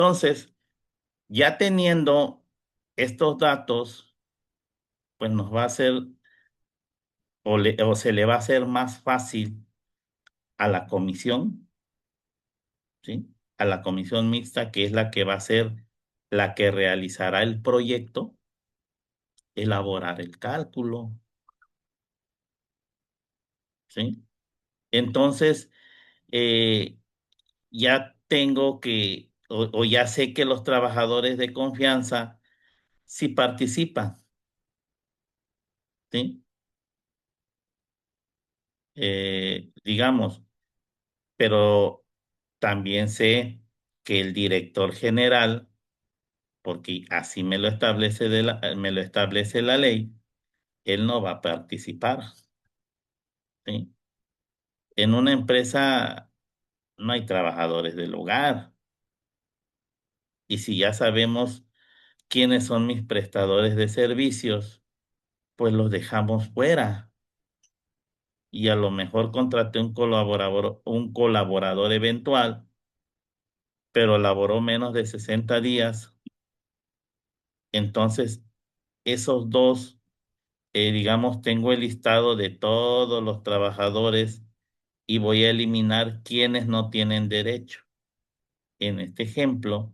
Entonces, ya teniendo estos datos, pues nos va a hacer o se le va a hacer más fácil a la comisión, ¿sí? A la comisión mixta, que es la que va a ser la que realizará el proyecto, elaborar el cálculo, ¿sí? Entonces, eh, ya tengo o ya sé que los trabajadores de confianza sí participan, ¿sí? Digamos, pero también sé que el director general, porque así me lo establece la ley, él no va a participar, ¿sí? En una empresa no hay trabajadores del hogar. Y si ya sabemos quiénes son mis prestadores de servicios, pues los dejamos fuera. Y a lo mejor contraté un colaborador eventual, pero laboró menos de 60 días. Entonces, esos dos, digamos, tengo el listado de todos los trabajadores y voy a eliminar quienes no tienen derecho. En este ejemplo,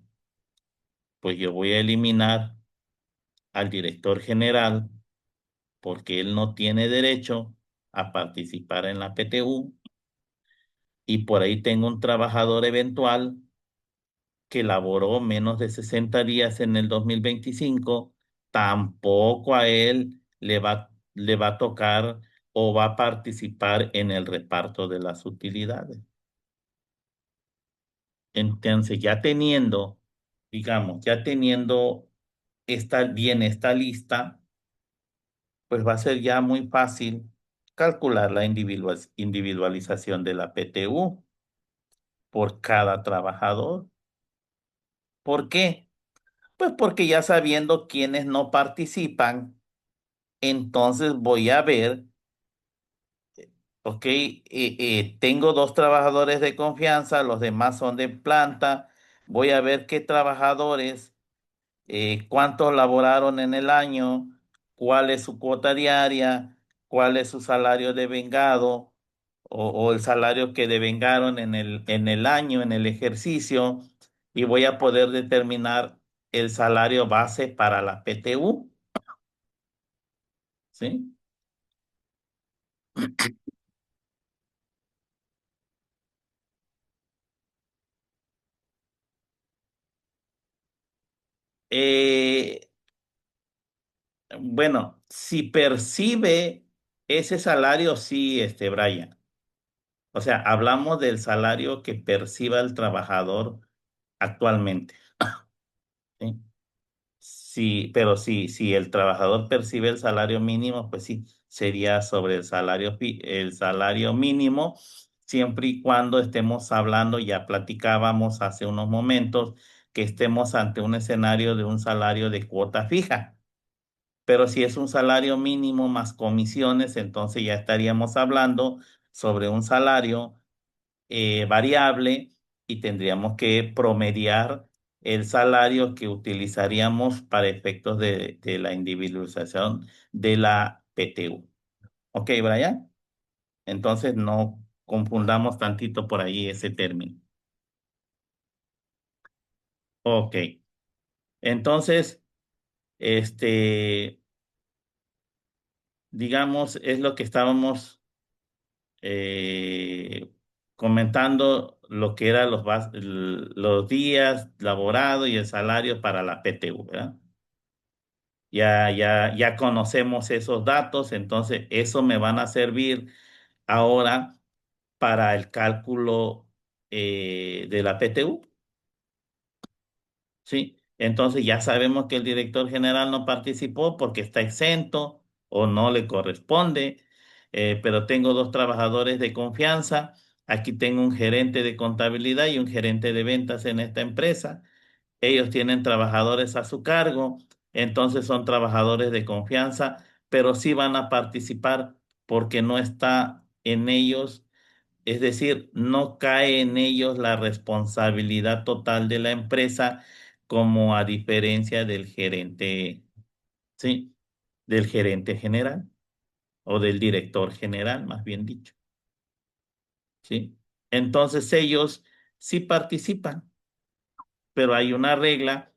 pues yo voy a eliminar al director general porque él no tiene derecho a participar en la PTU, y por ahí tengo un trabajador eventual que laboró menos de 60 días en el 2025. Tampoco a él le va a tocar o va a participar en el reparto de las utilidades. Entonces, digamos, ya teniendo esta lista, pues va a ser ya muy fácil calcular la individualización de la PTU por cada trabajador. ¿Por qué? Pues porque ya sabiendo quiénes no participan, entonces voy a ver, ok, tengo dos trabajadores de confianza, los demás son de planta, voy a ver qué trabajadores, cuántos laboraron en el año, cuál es su cuota diaria, cuál es su salario devengado o el salario que devengaron en el año, en el ejercicio, y voy a poder determinar el salario base para la PTU, ¿sí? Eh, bueno, si percibe ese salario, sí, Brian. O sea, hablamos del salario que perciba el trabajador actualmente, ¿sí? Sí, pero sí, si el trabajador percibe el salario mínimo, pues sí, sería sobre el salario mínimo, siempre y cuando estemos hablando, ya platicábamos hace unos momentos, que estemos ante un escenario de un salario de cuota fija. Pero si es un salario mínimo más comisiones, entonces ya estaríamos hablando sobre un salario variable, y tendríamos que promediar el salario que utilizaríamos para efectos de la individualización de la PTU. Ok, Brian. Entonces no confundamos tantito por ahí ese término. Ok. Entonces, este, digamos, es lo que estábamos comentando, lo que eran los días laborados y el salario para la PTU, ¿verdad? Ya conocemos esos datos, entonces eso me van a servir ahora para el cálculo de la PTU, ¿sí? Entonces ya sabemos que el director general no participó porque está exento o no le corresponde, pero tengo dos trabajadores de confianza. Aquí tengo un gerente de contabilidad y un gerente de ventas en esta empresa. Ellos tienen trabajadores a su cargo, entonces son trabajadores de confianza, pero sí van a participar porque no está en ellos Es decir, no cae en ellos la responsabilidad total de la empresa como a diferencia del gerente, ¿sí? Del gerente general o del director general, más bien dicho, ¿sí? Entonces ellos sí participan, pero hay una regla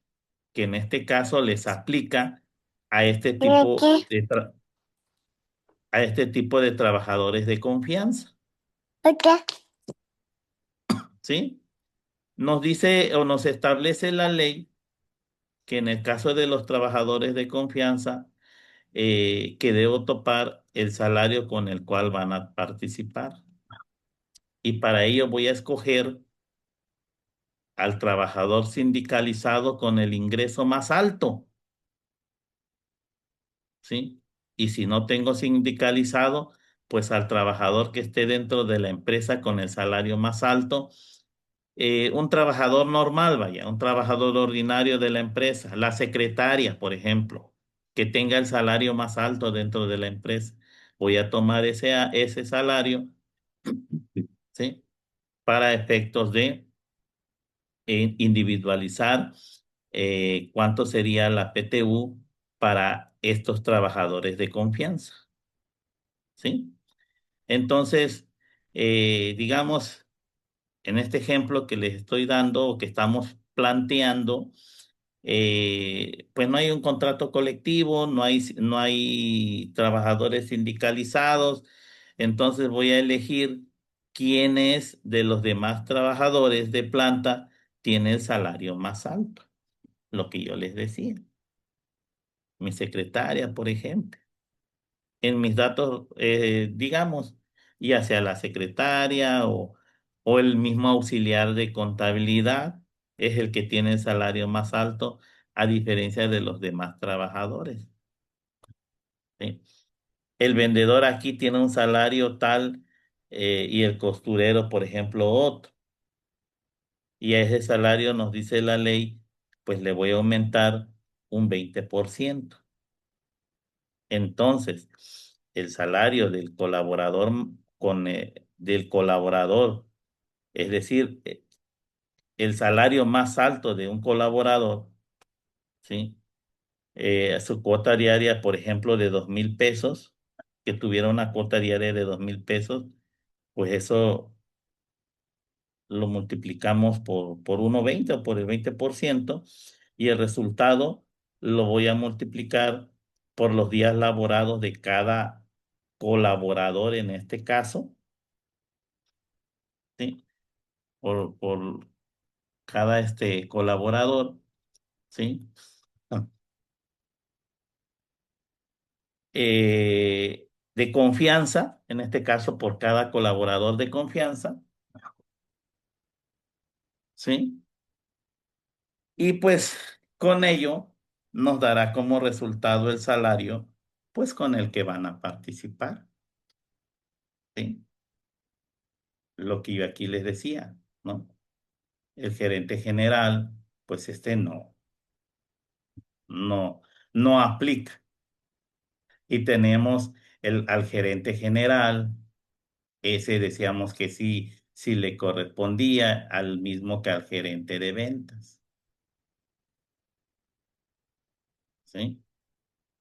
que en este caso les aplica a este tipo ¿Qué? a este tipo de trabajadores de confianza, ¿Qué? ¿sí? Nos dice o nos establece la ley que en el caso de los trabajadores de confianza, que debo topar el salario con el cual van a participar. Y para ello voy a escoger al trabajador sindicalizado con el ingreso más alto, ¿sí? Y si no tengo sindicalizado, pues al trabajador que esté dentro de la empresa con el salario más alto, un trabajador normal, vaya, un trabajador ordinario de la empresa, la secretaria, por ejemplo, que tenga el salario más alto dentro de la empresa. Voy a tomar ese salario, ¿sí? Para efectos de individualizar cuánto sería la PTU para estos trabajadores de confianza, ¿sí? Entonces, digamos, en este ejemplo que les estoy dando o que estamos planteando, pues no hay un contrato colectivo, no hay trabajadores sindicalizados, entonces voy a elegir quiénes de los demás trabajadores de planta tiene el salario más alto, lo que yo les decía, mi secretaria, por ejemplo. En mis datos, digamos, ya sea la secretaria o el mismo auxiliar de contabilidad, es el que tiene el salario más alto a diferencia de los demás trabajadores, ¿sí? El vendedor aquí tiene un salario tal y el costurero, por ejemplo, otro. Y a ese salario nos dice la ley, pues le voy a aumentar un 20%. Entonces, el salario del colaborador del colaborador, es decir, el salario más alto de un colaborador, ¿sí? Su cuota diaria, por ejemplo, de 2,000 pesos, que tuviera una cuota diaria de 2,000 pesos, pues eso lo multiplicamos por 1,20 o por el 20% y el resultado lo voy a multiplicar por los días laborados de cada colaborador en este caso, ¿sí? Por cada colaborador, ¿sí? De confianza, en este caso por cada colaborador de confianza, ¿sí? Y pues con ello nos dará como resultado el salario, pues con el que van a participar, ¿sí? Lo que yo aquí les decía, ¿no? El gerente general, pues no, no aplica. Y tenemos al gerente general, ese decíamos que sí le correspondía al mismo que al gerente de ventas, ¿sí?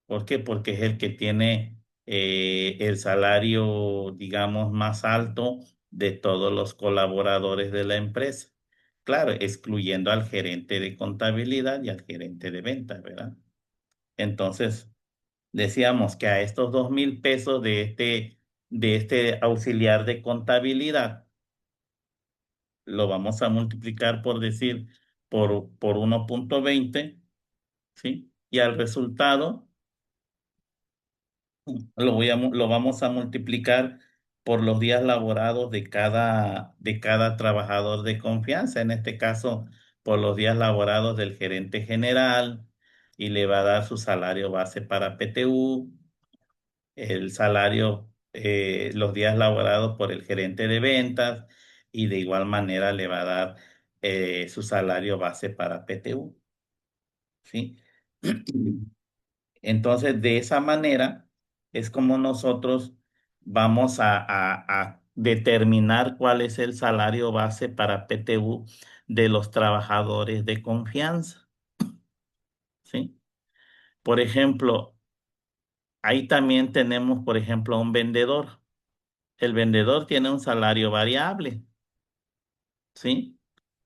¿Por qué? Porque es el que tiene el salario, digamos, más alto de todos los colaboradores de la empresa. Claro, excluyendo al gerente de contabilidad y al gerente de ventas, ¿verdad? Entonces, decíamos que a estos 2,000 pesos de este auxiliar de contabilidad, lo vamos a multiplicar por decir por 1,20, ¿sí? Y al resultado lo vamos a multiplicar por los días laborados de cada trabajador de confianza, en este caso por los días laborados del gerente general, y le va a dar su salario base para PTU, el salario, los días laborados por el gerente de ventas, y de igual manera le va a dar su salario base para PTU, ¿sí? Entonces, de esa manera es como nosotros vamos a determinar cuál es el salario base para PTU de los trabajadores de confianza, ¿sí? Por ejemplo, ahí también tenemos, por ejemplo, a un vendedor. El vendedor tiene un salario variable, ¿sí?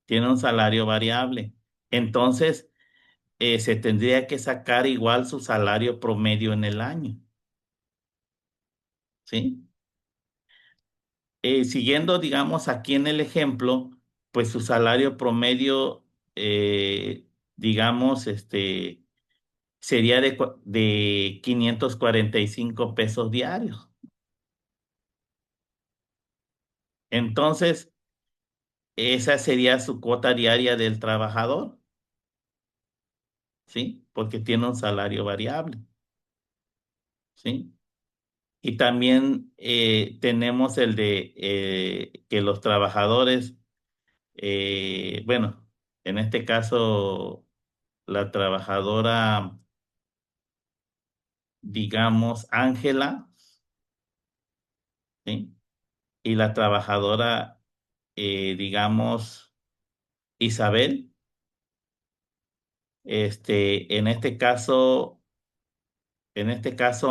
Tiene un salario variable. Entonces, se tendría que sacar igual su salario promedio en el año, ¿sí? Siguiendo, digamos, aquí en el ejemplo, pues su salario promedio, digamos, sería de 545 pesos diarios. Entonces, esa sería su cuota diaria del trabajador, ¿sí? Porque tiene un salario variable, ¿sí? Y también tenemos el de que los trabajadores, bueno, en este caso, la trabajadora, digamos, Ángela, ¿sí? Y la trabajadora, digamos, Isabel, en este caso,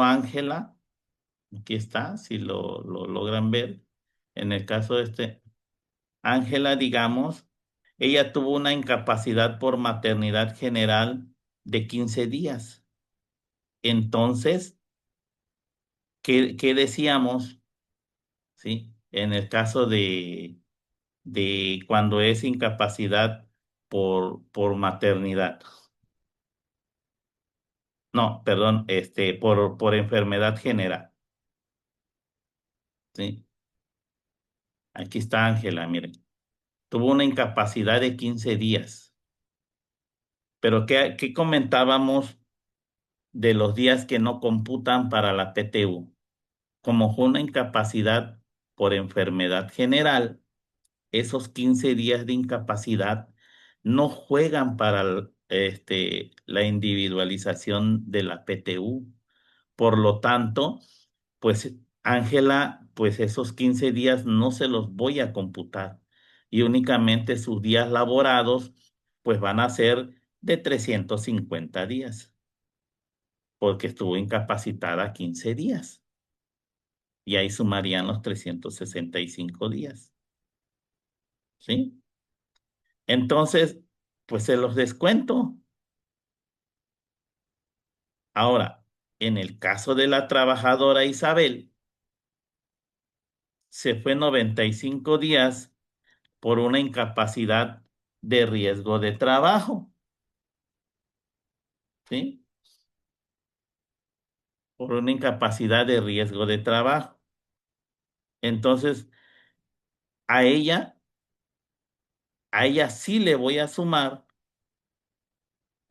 Ángela, aquí está, si lo logran ver, en el caso de Ángela, digamos, ella tuvo una incapacidad por maternidad general de 15 días. Entonces, ¿qué decíamos? ¿Sí? En el caso de cuando es incapacidad por maternidad. No, perdón, por enfermedad general. ¿Sí? Aquí está Ángela, miren. Tuvo una incapacidad de 15 días. Pero ¿qué comentábamos de los días que no computan para la PTU? Como fue una incapacidad por enfermedad general, esos 15 días de incapacidad no juegan para la individualización de la PTU. Por lo tanto, pues Ángela, pues esos 15 días no se los voy a computar y únicamente sus días laborados, pues van a ser de 350 días, porque estuvo incapacitada 15 días y ahí sumarían los 365 días, ¿sí? Entonces, pues se los descuento. Ahora, en el caso de la trabajadora Isabel, se fue 95 días por una incapacidad de riesgo de trabajo, ¿sí? Por una incapacidad de riesgo de trabajo. Entonces, a ella, a ella sí le voy a sumar,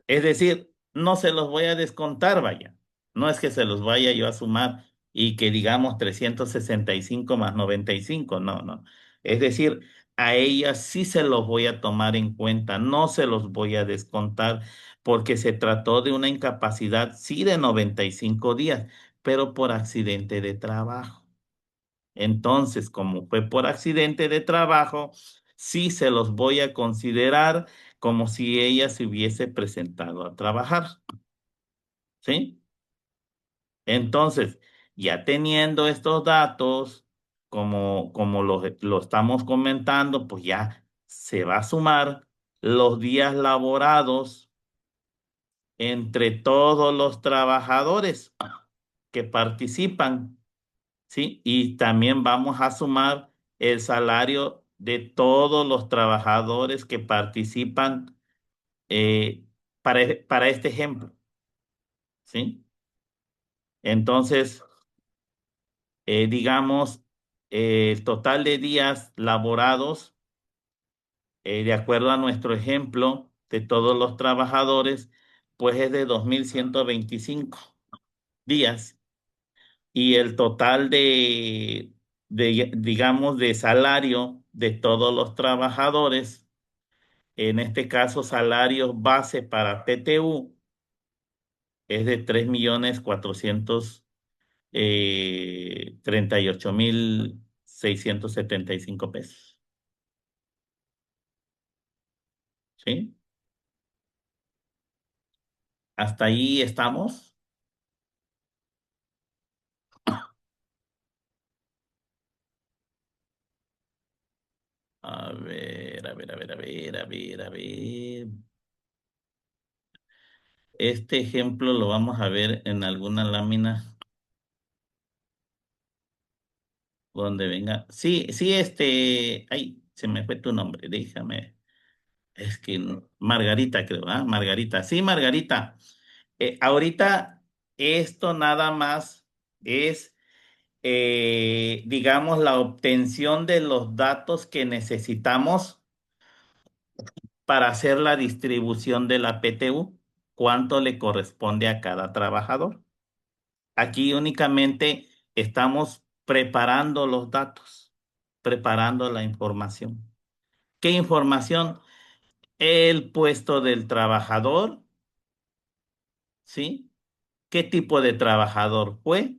es decir, no se los voy a descontar, vaya. No es que se los vaya yo a sumar y que digamos 365 más 95, no, no. Es decir, a ella sí se los voy a tomar en cuenta, no se los voy a descontar porque se trató de una incapacidad, sí, de 95 días, pero por accidente de trabajo. Entonces, como fue por accidente de trabajo, sí se los voy a considerar como si ella se hubiese presentado a trabajar, ¿sí? Entonces, ya teniendo estos datos, como lo estamos comentando, pues ya se va a sumar los días laborados entre todos los trabajadores que participan, ¿sí? Y también vamos a sumar el salario de todos los trabajadores que participan eh, para este ejemplo, ¿sí? Entonces, digamos, el total de días laborados, de acuerdo a nuestro ejemplo de todos los trabajadores, pues es de 2.125 días. Y el total digamos, de salario de todos los trabajadores, en este caso salarios base para PTU, es de 3.438.000 675 pesos. ¿Sí? Hasta ahí estamos. A ver, a ver, a ver, a ver, a ver, a ver. Este ejemplo lo vamos a ver en alguna lámina donde venga. Sí, sí, ay, se me fue tu nombre, déjame. Es que Margarita, creo, ¿ah? Margarita. Sí, Margarita. Ahorita esto nada más es, digamos, la obtención de los datos que necesitamos para hacer la distribución de la PTU. ¿Cuánto le corresponde a cada trabajador? Aquí únicamente estamos preparando los datos, preparando la información. ¿Qué información? El puesto del trabajador, ¿sí? ¿Qué tipo de trabajador fue?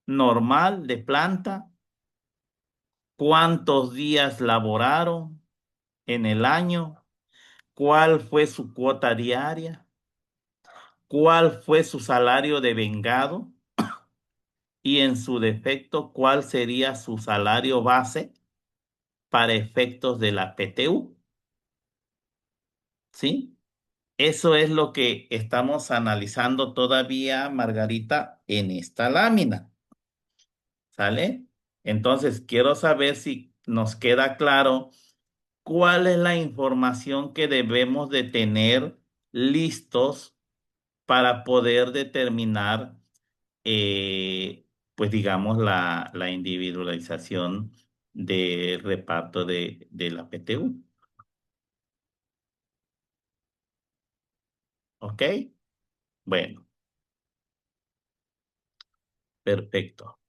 Normal, de planta. ¿Cuántos días laboraron en el año? ¿Cuál fue su cuota diaria? ¿Cuál fue su salario de vengado? Y en su defecto, ¿cuál sería su salario base para efectos de la PTU? ¿Sí? Eso es lo que estamos analizando todavía, Margarita, en esta lámina. ¿Sale? Entonces, quiero saber si nos queda claro cuál es la información que debemos de tener listos para poder determinar, pues digamos, la individualización de reparto de la PTU. ¿Ok? Bueno, perfecto.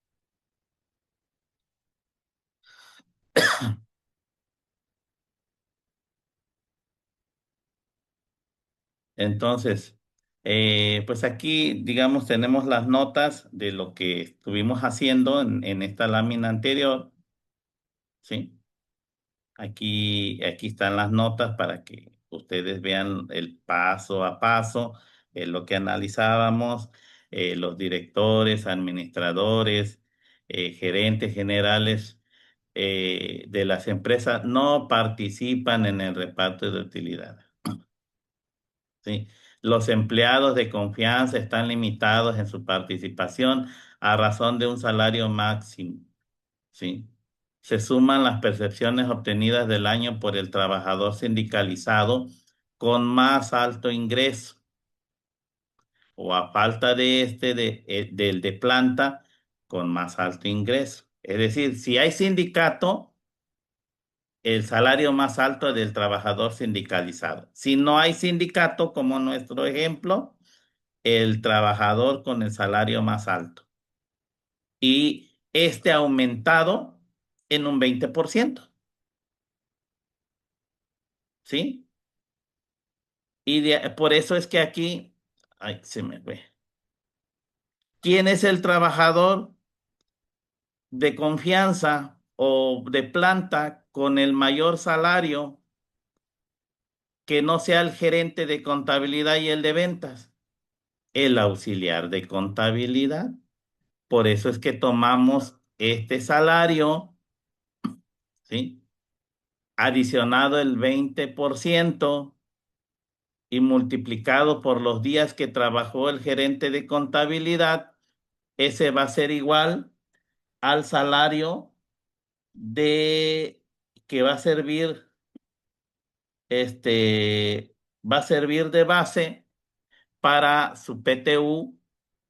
Entonces, pues aquí, digamos, tenemos las notas de lo que estuvimos haciendo en esta lámina anterior, ¿sí? Aquí están las notas para que ustedes vean el paso a paso, lo que analizábamos, los directores, administradores, gerentes generales de las empresas no participan en el reparto de utilidades. ¿Sí? Los empleados de confianza están limitados en su participación a razón de un salario máximo. ¿Sí? Se suman las percepciones obtenidas del año por el trabajador sindicalizado con más alto ingreso o a falta de del de planta con más alto ingreso. Es decir, si hay sindicato, el salario más alto del trabajador sindicalizado. Si no hay sindicato, como nuestro ejemplo, el trabajador con el salario más alto. Y este ha aumentado en un 20%. ¿Sí? Por eso es que aquí, ay, se me fue. ¿Quién es el trabajador de confianza o de planta con el mayor salario que no sea el gerente de contabilidad y el de ventas? El auxiliar de contabilidad. Por eso es que tomamos este salario, ¿sí? Adicionado el 20% y multiplicado por los días que trabajó el gerente de contabilidad, ese va a ser igual al salario de que va a servir, va a servir de base para su PTU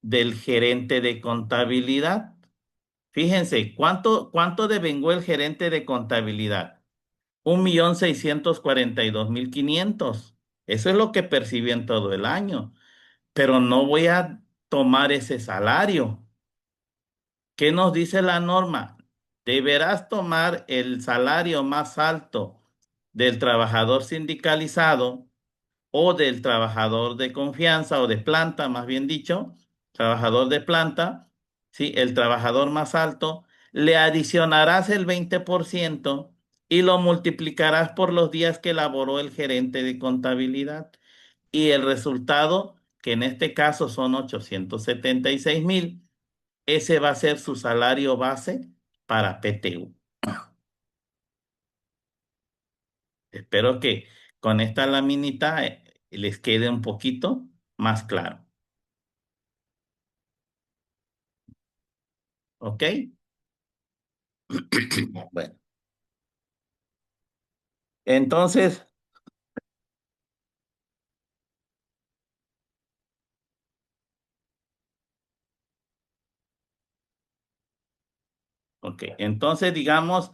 del gerente de contabilidad. Fíjense, ¿cuánto devengó el gerente de contabilidad? 1.642.500. Eso es lo que percibió en todo el año. Pero no voy a tomar ese salario. ¿Qué nos dice la norma? Deberás tomar el salario más alto del trabajador sindicalizado o del trabajador de confianza o de planta, más bien dicho, trabajador de planta, ¿sí? El trabajador más alto, le adicionarás el 20% y lo multiplicarás por los días que elaboró el gerente de contabilidad. Y el resultado, que en este caso son 876,000, ese va a ser su salario base para PTU. Espero que con esta laminita les quede un poquito más claro. ¿Ok? Bueno, entonces, ok, entonces digamos,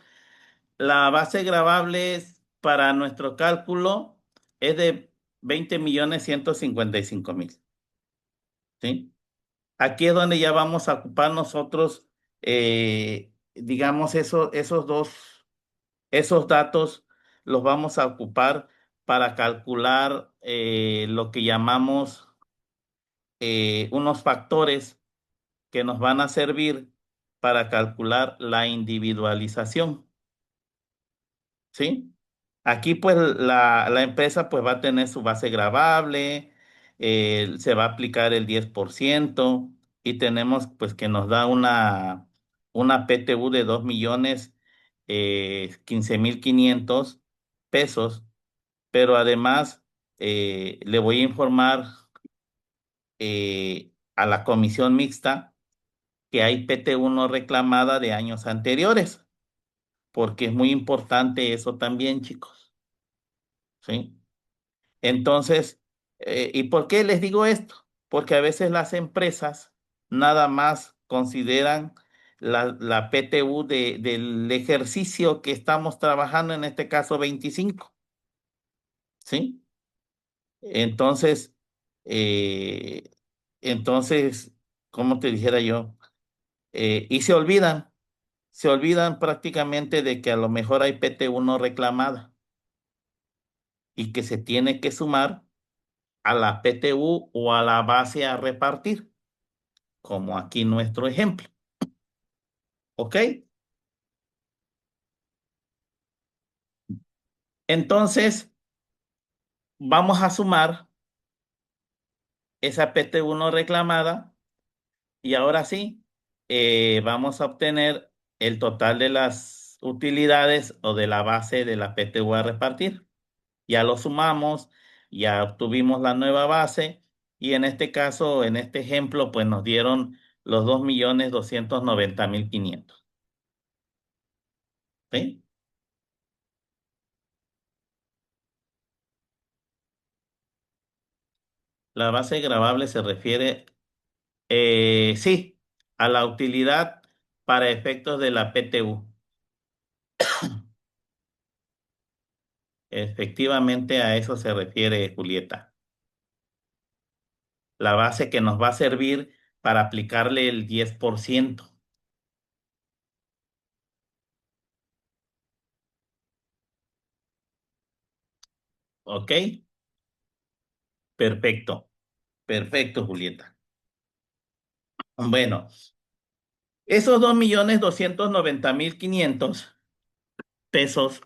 la base gravable para nuestro cálculo es de 20,155,000, ¿sí? Aquí es donde ya vamos a ocupar nosotros, digamos, esos datos los vamos a ocupar para calcular lo que llamamos unos factores que nos van a servir para calcular la individualización, ¿sí? Aquí pues la empresa pues va a tener su base gravable, se va a aplicar el 10% y tenemos pues que nos da una PTU de 2,000,000 15,500 pesos, pero además le voy a informar a la comisión mixta que hay PTU no reclamada de años anteriores, porque es muy importante eso también, chicos, ¿sí? Entonces, ¿y por qué les digo esto? Porque a veces las empresas nada más consideran la PTU del ejercicio que estamos trabajando, en este caso 25, ¿sí? Entonces, eh, entonces, ¿cómo te dijera yo? Y se olvidan prácticamente de que a lo mejor hay PTU no reclamada y que se tiene que sumar a la PTU o a la base a repartir, como aquí nuestro ejemplo. ¿Ok? Entonces, vamos a sumar esa PTU no reclamada y ahora sí, vamos a obtener el total de las utilidades o de la base de la PTU a repartir. Ya lo sumamos, ya obtuvimos la nueva base y en este caso, en este ejemplo, pues nos dieron los 2,290,500. ¿Sí? La base gravable se refiere, sí, a la utilidad para efectos de la PTU. Efectivamente a eso se refiere Julieta. La base que nos va a servir para aplicarle el 10%. ¿Ok? Perfecto. Perfecto, Julieta. Bueno, esos 2,290,500 pesos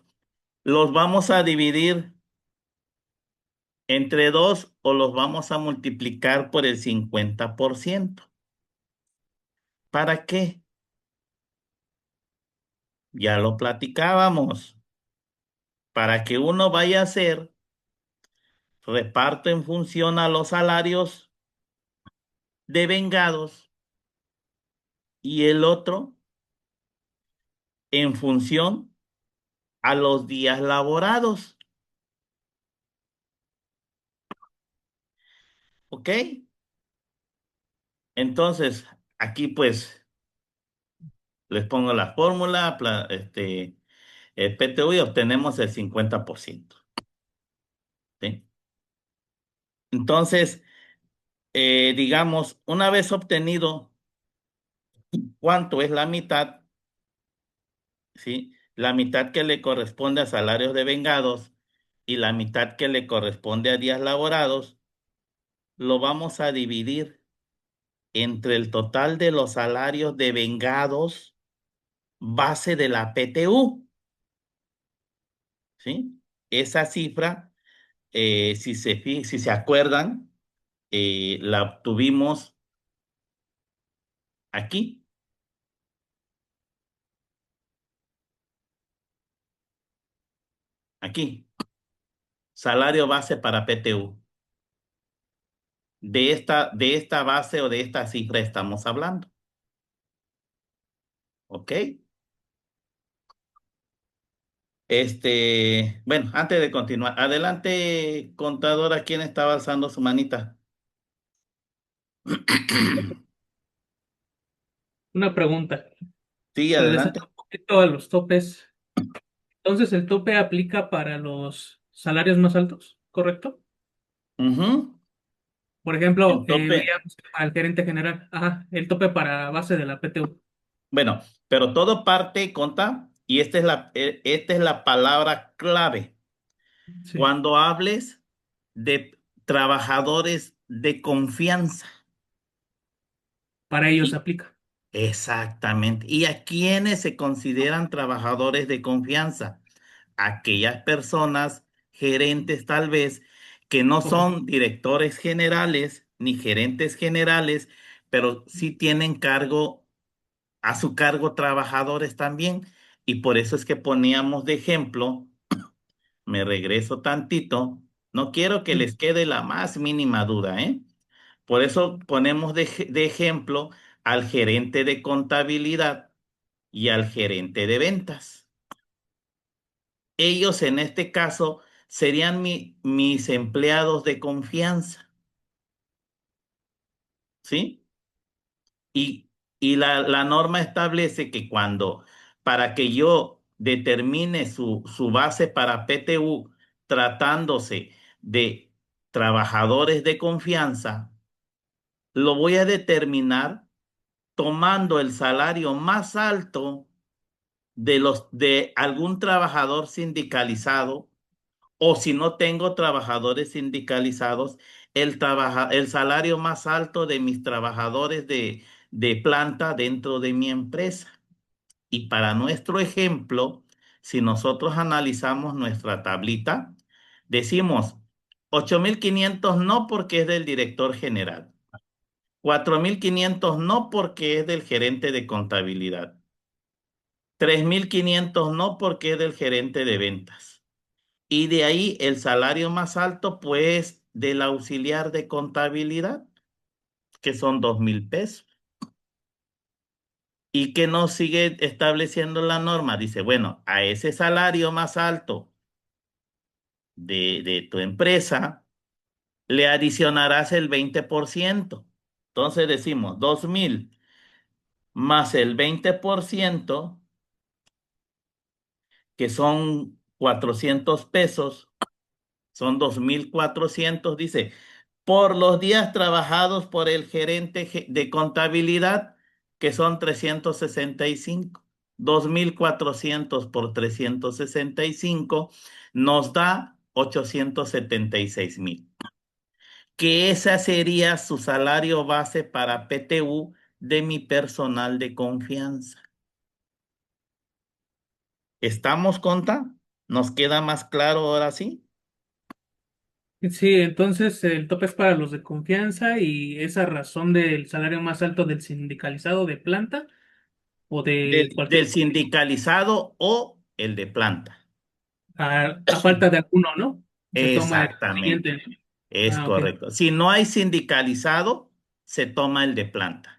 los vamos a dividir entre dos o los vamos a multiplicar por el 50%. ¿Para qué? Ya lo platicábamos. Para que uno vaya a hacer reparto en función a los salarios de vengados y el otro en función a los días laborados. ¿Ok? Entonces, aquí pues les pongo la fórmula, el PTU y obtenemos el 50%. ¿Sí? Entonces, digamos, una vez obtenido cuánto es la mitad, ¿sí? La mitad que le corresponde a salarios de vengados y la mitad que le corresponde a días laborados, lo vamos a dividir entre el total de los salarios de vengados base de la PTU, ¿sí? Esa cifra, si se acuerdan, la obtuvimos aquí, aquí, salario base para PTU. De esta base o de esta cifra estamos hablando, ¿ok? Bueno, antes de continuar, adelante, contadora, ¿quién estaba alzando su manita? Una pregunta, Sí, adelante. regresando un poquito a los topes. Entonces, el tope aplica para los salarios más altos, ¿correcto? Ujú. Por ejemplo, El tope. veíamos al gerente general, ajá, el tope para base de la PTU. Bueno, pero todo parte, conta, y esta es la palabra clave. Sí, Cuando hables de trabajadores de confianza. para ellos se ¿Sí? aplica. Exactamente. ¿Y a quiénes se consideran trabajadores de confianza? Aquellas personas, gerentes tal vez, que no Correcto. son directores generales ni gerentes generales, pero sí tienen a su cargo trabajadores también. Y por eso es que poníamos de ejemplo, me regreso tantito, no quiero que Sí, les quede la más mínima duda, ¿eh? Por eso ponemos de ejemplo al gerente de contabilidad y al gerente de ventas. Ellos en este caso serían mis empleados de confianza, ¿sí? Y, y la norma establece que para que yo determine su base para PTU tratándose de trabajadores de confianza, lo voy a determinar tomando el salario más alto de algún trabajador sindicalizado, o si no tengo trabajadores sindicalizados, el salario más alto de mis trabajadores de planta dentro de mi empresa. Y para nuestro ejemplo, si nosotros analizamos nuestra tablita, decimos 8.500 no porque es del director general, 4.500 no porque es del gerente de contabilidad, 3.500 no porque es del gerente de ventas. Y de ahí el salario más alto, pues, del auxiliar de contabilidad, que son 2.000 pesos. ¿Y que nos sigue estableciendo la norma? Dice, bueno, a ese salario más alto de tu empresa, le adicionarás el 20%. Entonces decimos 2.000 más el 20%, que son 400 pesos, son 2.400, dice, por los días trabajados por el gerente de contabilidad, que son 365. 2.400 por 365 nos da 876.000. Que ese sería su salario base para PTU de mi personal de confianza. ¿Estamos, conta? ¿Nos queda más claro ahora sí? sí, entonces el tope es para los de confianza y esa razón del salario más alto del sindicalizado de planta o de Del cualquier, sindicalizado o el de planta. a falta de alguno, ¿no? Se toma el Exactamente, siguiente. es Ah, ok, correcto. Si no hay sindicalizado, se toma el de planta.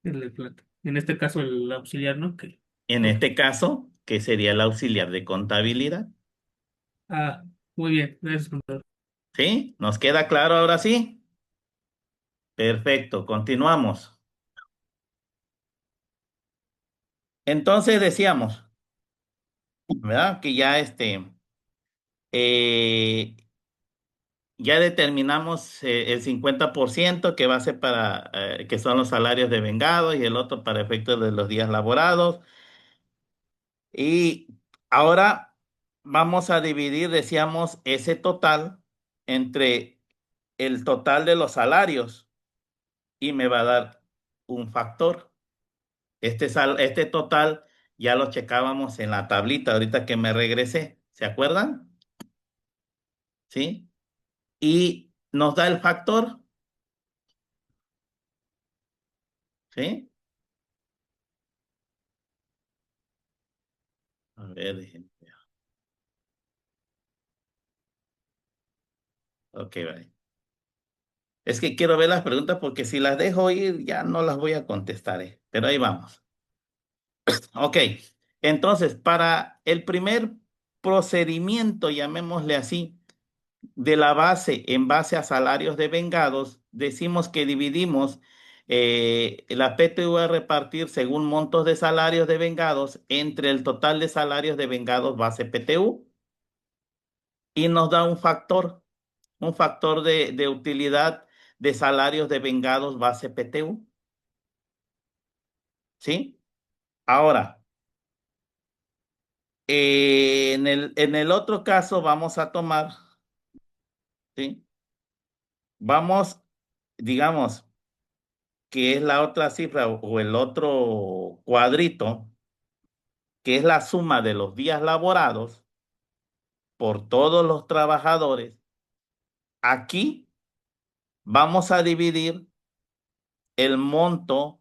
el de planta. En este caso el auxiliar, ¿no? Que, En ok. este caso, que sería el auxiliar de contabilidad. Ah, muy bien, gracias, contador. ¿Sí? ¿Nos queda claro ahora sí? Perfecto, continuamos. Entonces decíamos, ¿verdad? Que ya eh, ya determinamos el 50% que va a ser que son los salarios de vengado y el otro para efectos de los días laborados. Y ahora vamos a dividir, decíamos, ese total entre el total de los salarios y me va a dar un factor. Este total ya lo checábamos en la tablita ahorita que me regresé. ¿Se acuerdan? ¿Sí? Y nos da el factor. ¿Sí? A ver, déjenme ver. Ok, vale. Es que quiero ver las preguntas porque si las dejo ir ya no las voy a contestar, ¿eh? Pero ahí vamos. Ok, entonces para el primer procedimiento, llamémosle así, de la base en base a salarios de vengados, decimos que dividimos la PTU a repartir según montos de salarios de vengados entre el total de salarios de vengados base PTU y nos da un factor de utilidad de salarios de vengados base PTU, ¿sí? Ahora, en el otro caso vamos a tomar, ¿sí? Vamos, digamos, que es la otra cifra o el otro cuadrito, que es la suma de los días laborados por todos los trabajadores. Aquí vamos a dividir el monto,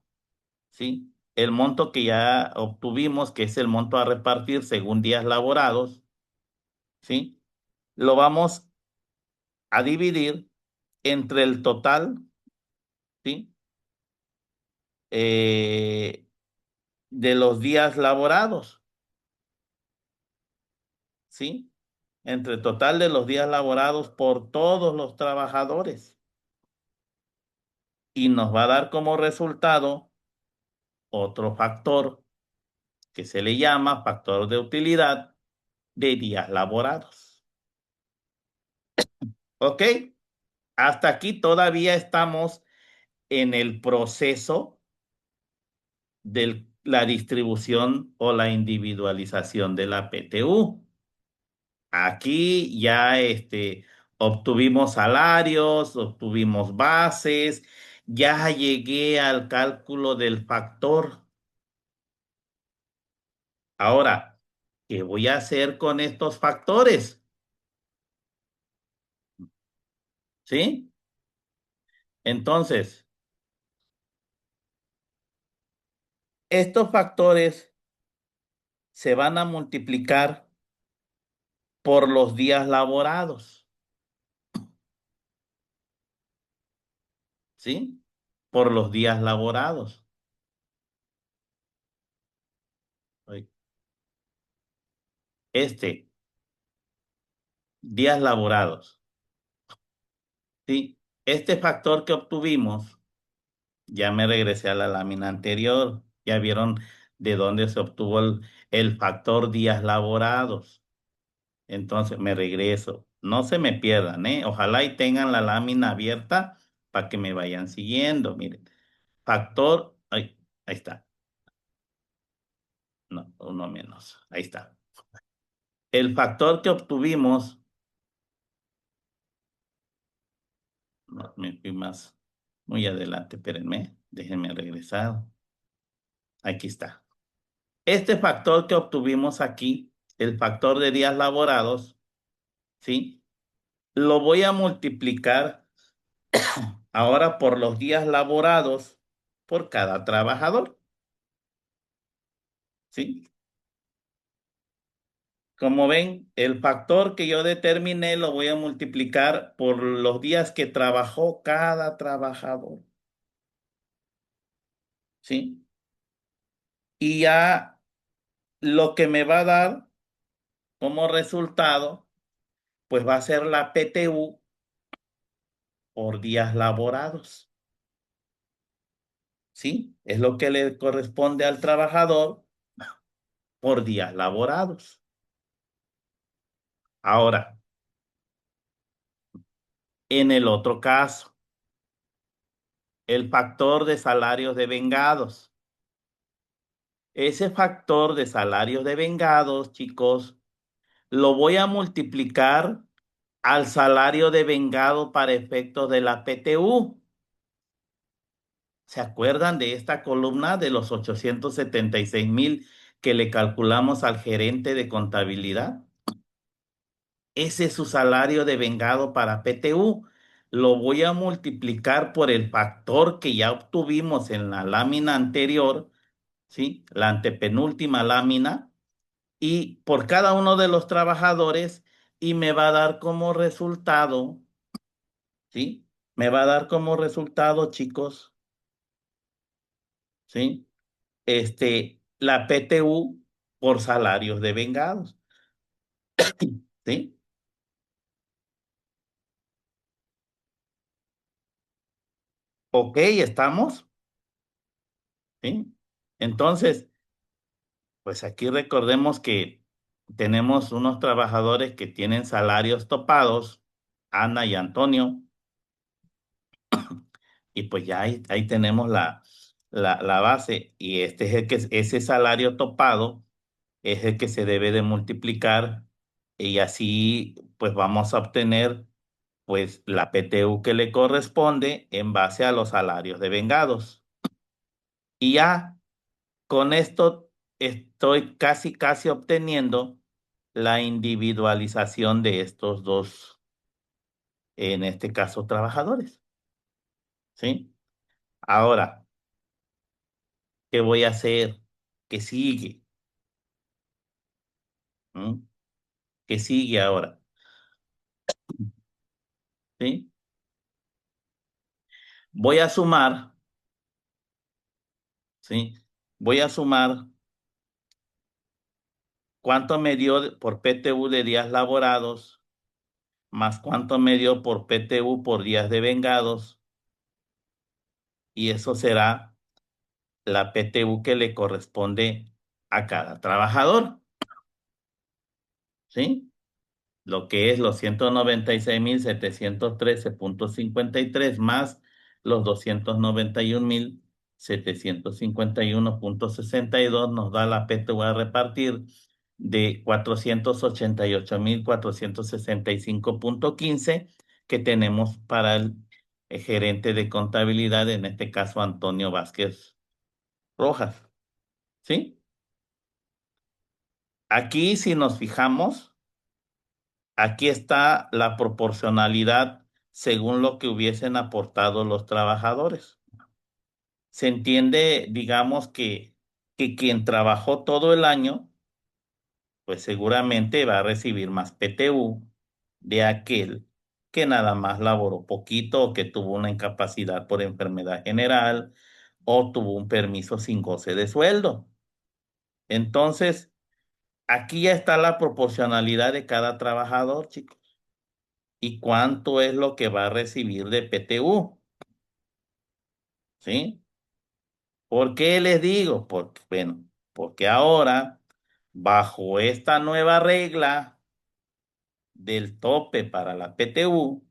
¿sí? El monto que ya obtuvimos, que es el monto a repartir según días laborados, ¿sí? Lo vamos a dividir entre el total, ¿sí? Eh, de los días laborados, ¿sí? Entre el total de los días laborados por todos los trabajadores. Y nos va a dar como resultado otro factor que se le llama factor de utilidad de días laborados. ¿Ok? Hasta aquí todavía estamos en el proceso de la distribución o la individualización de la PTU. Aquí ya obtuvimos salarios, obtuvimos bases, ya llegué al cálculo del factor. Ahora, ¿qué voy a hacer con estos factores? ¿Sí? Entonces, estos factores se van a multiplicar por los días laborados, ¿sí? Por los días laborados. Oye, Este, días laborados, ¿sí? Este factor que obtuvimos, ya me regresé a la lámina anterior, ya vieron de dónde se obtuvo el factor días laborados. Entonces me regreso. No se me pierdan, ¿eh? Ojalá y tengan la lámina abierta para que me vayan siguiendo. Miren, factor, ay, ahí está. No, uno menos. Ahí está. El factor que obtuvimos, no, me fui más muy adelante, espérenme, déjenme regresar. Aquí está. Este factor que obtuvimos aquí, el factor de días laborados, ¿sí? Lo voy a multiplicar ahora por los días laborados por cada trabajador, ¿sí? Como ven, el factor que yo determiné lo voy a multiplicar por los días que trabajó cada trabajador, ¿sí? Y ya lo que me va a dar como resultado, pues va a ser la PTU por días laborados, ¿sí? Es lo que le corresponde al trabajador por días laborados. Ahora, en el otro caso, el factor de salarios de vengados. Ese factor de salarios de vengados, chicos, lo voy a multiplicar al salario de vengado para efectos de la PTU. ¿Se acuerdan de esta columna de los 876,000 que le calculamos al gerente de contabilidad? Ese es su salario de vengado para PTU. Lo voy a multiplicar por el factor que ya obtuvimos en la lámina anterior, ¿sí? La antepenúltima lámina, y por cada uno de los trabajadores, y me va a dar como resultado, ¿sí? Me va a dar como resultado, chicos, ¿sí? La PTU por salarios de vengados, ¿sí? Ok, ¿estamos? ¿Sí? Entonces, pues aquí recordemos que tenemos unos trabajadores que tienen salarios topados, Ana y Antonio, y pues ya ahí tenemos la base, y este es ese salario topado es el que se debe de multiplicar, y así pues vamos a obtener pues la PTU que le corresponde en base a los salarios de vengados. Y ya con esto estoy casi obteniendo la individualización de estos dos, en este caso, trabajadores, ¿sí? Ahora, ¿qué voy a hacer? ¿Qué sigue? ¿Mm? ¿Qué sigue ahora? ¿Sí? Voy a sumar, ¿sí? Voy a sumar cuánto me dio por PTU de días laborados, más cuánto me dio por PTU por días de vengados, y eso será la PTU que le corresponde a cada trabajador, ¿sí? Lo que es los 196,713,53 más los 291,751,62 nos da la PTU a repartir de 488,465,15 que tenemos para el gerente de contabilidad, en este caso Antonio Vázquez Rojas, ¿sí? Aquí, si nos fijamos, aquí está la proporcionalidad según lo que hubiesen aportado los trabajadores. Se entiende, digamos, que quien trabajó todo el año, pues seguramente va a recibir más PTU de aquel que nada más laboró poquito o que tuvo una incapacidad por enfermedad general o tuvo un permiso sin goce de sueldo. Entonces, aquí ya está la proporcionalidad de cada trabajador, chicos. ¿Y cuánto es lo que va a recibir de PTU? ¿Sí? ¿Por qué les digo? Porque, bueno, porque ahora, bajo esta nueva regla del tope para la PTU,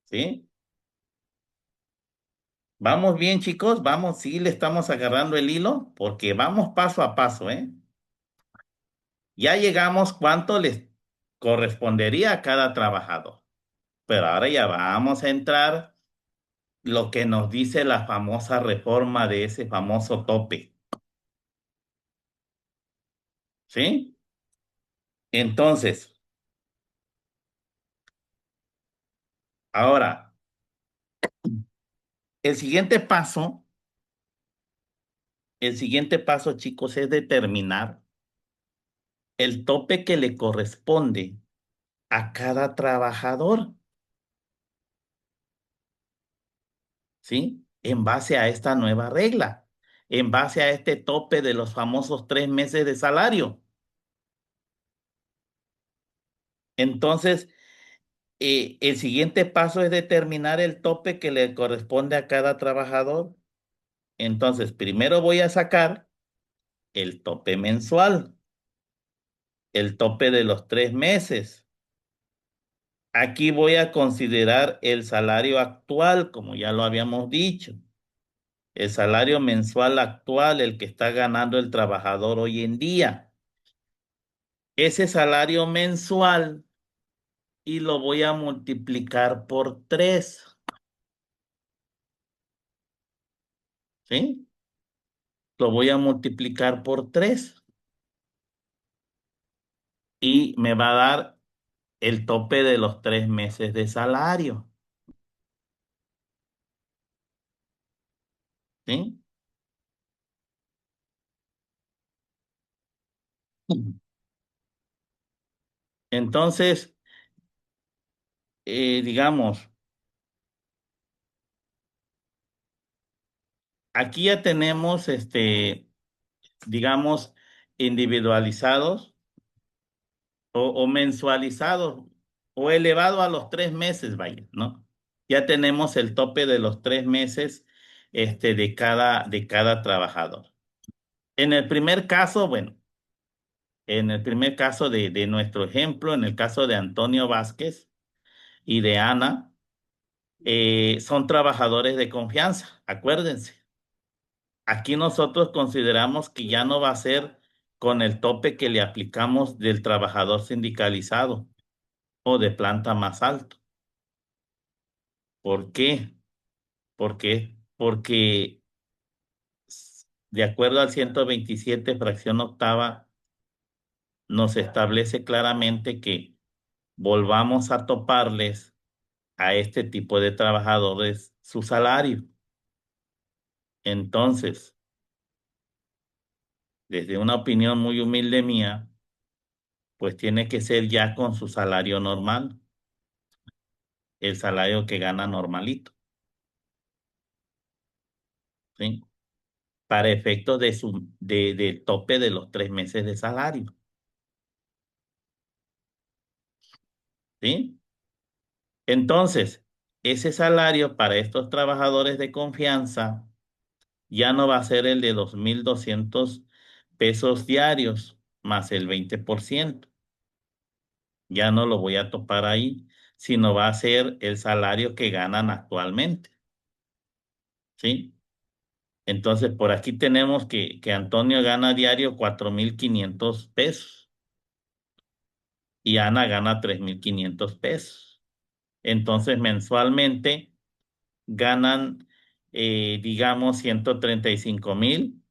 ¿sí? Vamos bien, chicos, vamos, sí le estamos agarrando el hilo, porque vamos paso a paso, ¿eh? Ya llegamos cuánto les correspondería a cada trabajador, pero ahora ya vamos a entrar lo que nos dice la famosa reforma de ese famoso tope, ¿sí? Entonces, ahora, el siguiente paso, el siguiente paso, chicos, es determinar el tope que le corresponde a cada trabajador, ¿sí? En base a esta nueva regla, en base a este tope de los famosos 3 meses de salario. Entonces, el siguiente paso es determinar el tope que le corresponde a cada trabajador. Entonces, primero voy a sacar el tope mensual, el tope de los 3 meses. Aquí voy a considerar el salario actual, como ya lo habíamos dicho, el salario mensual actual, el que está ganando el trabajador hoy en día. Ese salario mensual y lo voy a multiplicar por 3. ¿sí? Lo voy a multiplicar por 3 y me va a dar el tope de los 3 meses de salario, ¿sí? Entonces, digamos, aquí ya tenemos, digamos, individualizados o mensualizados o elevado a los 3 meses, vaya, ¿no? Ya tenemos el tope de los 3 meses, de cada trabajador. En el primer caso, bueno, en el primer caso de nuestro ejemplo, en el caso de Antonio Vázquez y de Ana, son trabajadores de confianza, acuérdense. Aquí nosotros consideramos que ya no va a ser con el tope que le aplicamos del trabajador sindicalizado o de planta más alto. ¿Por qué? Porque de acuerdo al 127 fracción octava, nos establece claramente que volvamos a toparles a este tipo de trabajadores su salario. Entonces, desde una opinión muy humilde mía, pues tiene que ser ya con su salario normal, el salario que gana normalito, ¿sí? Para efectos del tope de los 3 meses de salario, ¿sí? Entonces, ese salario para estos trabajadores de confianza ya no va a ser el de 2,200 pesos diarios más el 20%. Ya no lo voy a topar ahí, sino va a ser el salario que ganan actualmente, ¿sí? Entonces, por aquí tenemos que Antonio gana diario 4,500 pesos y Ana gana 3,500 pesos. Entonces, mensualmente ganan, digamos, 135,000,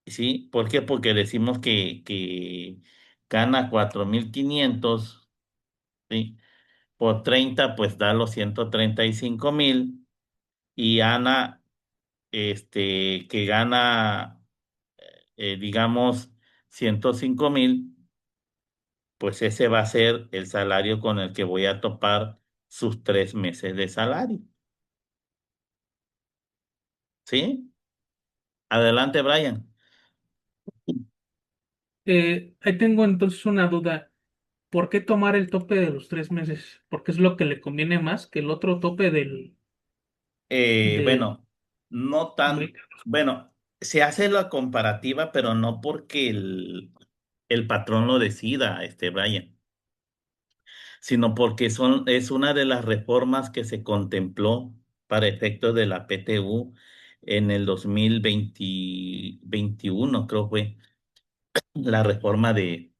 ¿sí? ¿Por qué? Porque decimos que gana 4,500, ¿sí? Por 30 pues da los 135,000. Y Ana, que gana, digamos, 105,000, pues ese va a ser el salario con el que voy a topar sus 3 meses de salario, ¿sí? Adelante, Brian. Ahí tengo entonces una duda. ¿Por qué tomar el tope de los 3 meses? Porque es lo que le conviene más que el otro tope del Bueno, no tan, 20. bueno, se hace la comparativa, pero no porque el patrón lo decida, Brian, sino porque es una de las reformas que se contempló para efectos de la PTU en el 2021, creo fue, la reforma del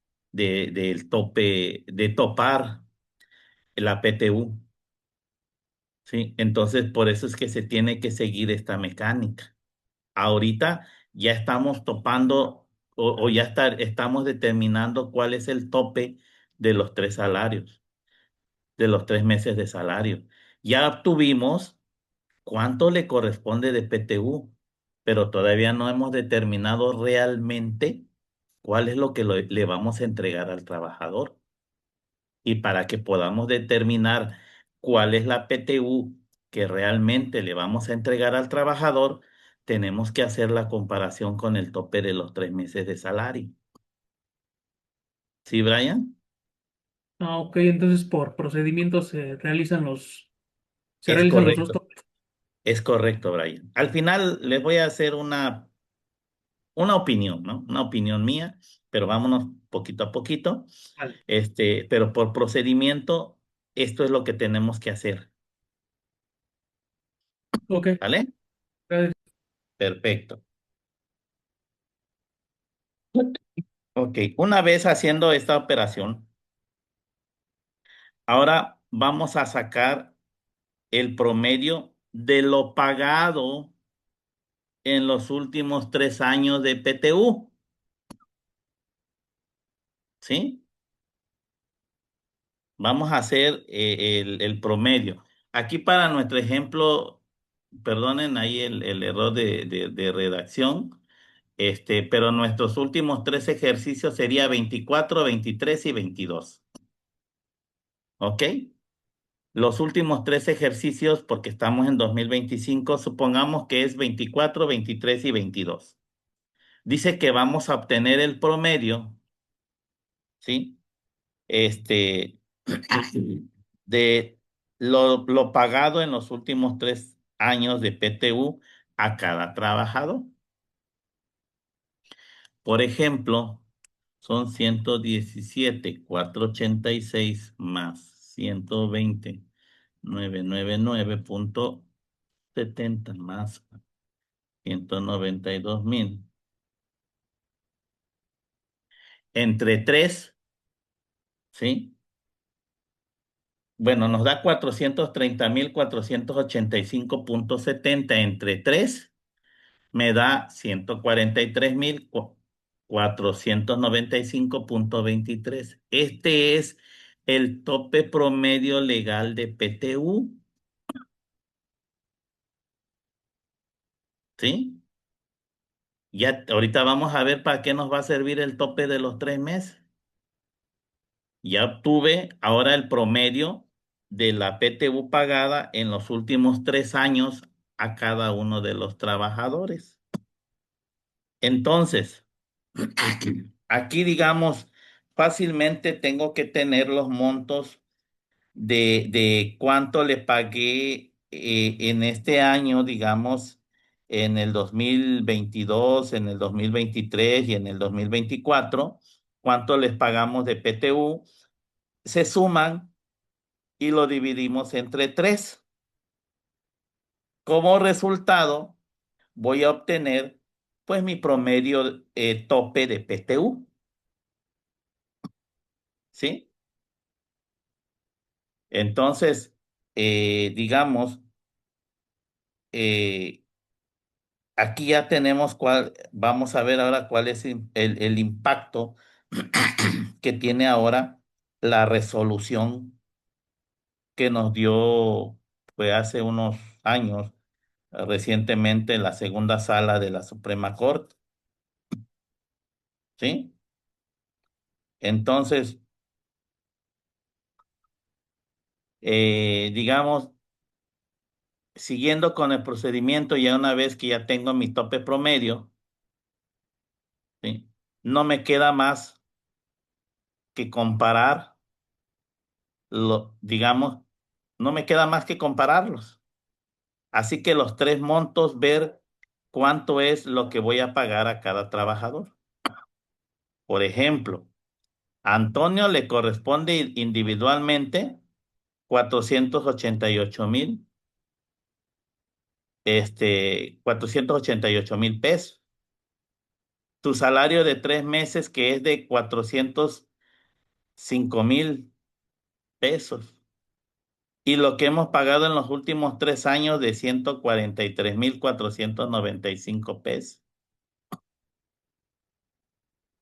tope, de topar la PTU, ¿sí? Entonces, por eso es que se tiene que seguir esta mecánica. Ahorita ya estamos topando o ya estamos determinando cuál es el tope de los 3 salarios, de los 3 meses de salario. Ya obtuvimos cuánto le corresponde de PTU, pero todavía no hemos determinado realmente cuál es lo que le vamos a entregar al trabajador. Y para que podamos determinar cuál es la PTU que realmente le vamos a entregar al trabajador, tenemos que hacer la comparación con el tope de los 3 meses de salario. ¿Sí, Brian? Ah, ok, entonces por procedimiento se Es realizan los dos correcto, topes. es correcto, Brian. Al final les voy a hacer una opinión, ¿no? Una opinión mía, pero vámonos poquito a poquito. Vale. Pero por procedimiento, esto es lo que tenemos que hacer, Ok, ¿vale? gracias. Perfecto. Ok, una vez haciendo esta operación, ahora vamos a sacar el promedio de lo pagado en los últimos 3 años de PTU, ¿sí? Vamos a hacer el promedio. Aquí para nuestro ejemplo, perdonen ahí el error de redacción, pero nuestros últimos 3 ejercicios sería 24, 23 y 22. ¿Ok? Los últimos 3 ejercicios, porque estamos en 2025, supongamos que es 24, 23 y 22. Dice que vamos a obtener el promedio, ¿sí? Este, de lo pagado en los últimos 3 años de PTU a cada trabajador. Por ejemplo, son 117,486 más 120,999.70 más 192,000. Entre 3, ¿sí? Bueno, nos da 430,485.70 entre 3, me da 143,495.23. Este es el tope promedio legal de PTU, ¿sí? Ya ahorita vamos a ver para qué nos va a servir el tope de los 3 meses. Ya obtuve ahora el promedio de la PTU pagada en los últimos 3 años a cada uno de los trabajadores. Entonces, aquí digamos, fácilmente tengo que tener los montos de cuánto le pagué en este año, digamos, en el 2022, en el 2023 y en el 2024, cuánto les pagamos de PTU, se suman y lo dividimos entre 3. Como resultado, voy a obtener pues mi promedio tope de PTU, ¿sí? Entonces, digamos, eh, aquí ya tenemos vamos a ver ahora cuál es el impacto que tiene ahora la resolución que nos dio, pues hace unos años, recientemente la segunda sala de la Suprema Corte, ¿sí? Entonces, digamos, siguiendo con el procedimiento, ya una vez que ya tengo mi tope promedio, ¿sí? No me queda más que comparar, digamos, no me queda más que compararlos. Así que los 3 montos, ver cuánto es lo que voy a pagar a cada trabajador. Por ejemplo, a Antonio le corresponde individualmente 488,000, 488,000 pesos. Tu salario de 3 meses que es de 405,000 pesos. Y lo que hemos pagado en los últimos 3 años de 143,495 pesos.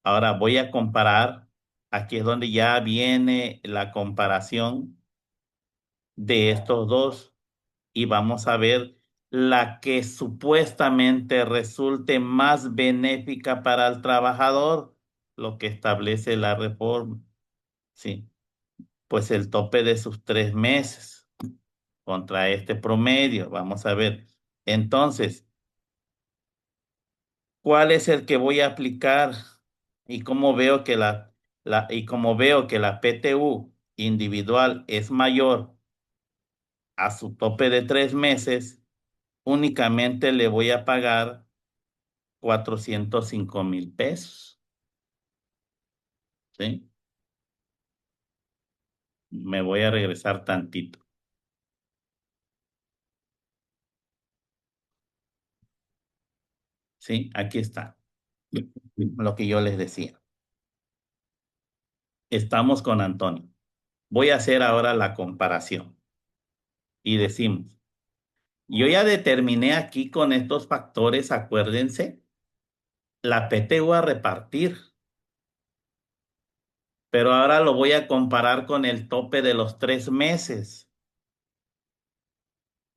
Ahora voy a comparar. Aquí es donde ya viene la comparación de estos dos y vamos a ver la que supuestamente resulte más benéfica para el trabajador, lo que establece la reforma. Sí, pues el tope de sus 3 meses contra este promedio. Vamos a ver. Entonces, ¿cuál es el que voy a aplicar? Y cómo veo que la PTU individual es mayor a su tope de 3 meses, únicamente le voy a pagar 405,000 pesos. ¿Sí? Me voy a regresar tantito. ¿Sí? Aquí está lo que yo les decía. Estamos con Antonio. Voy a hacer ahora la comparación y decimos, Yo ya determiné aquí con estos factores, acuérdense, la PTU a repartir, pero ahora lo voy a comparar con el tope de los 3 meses.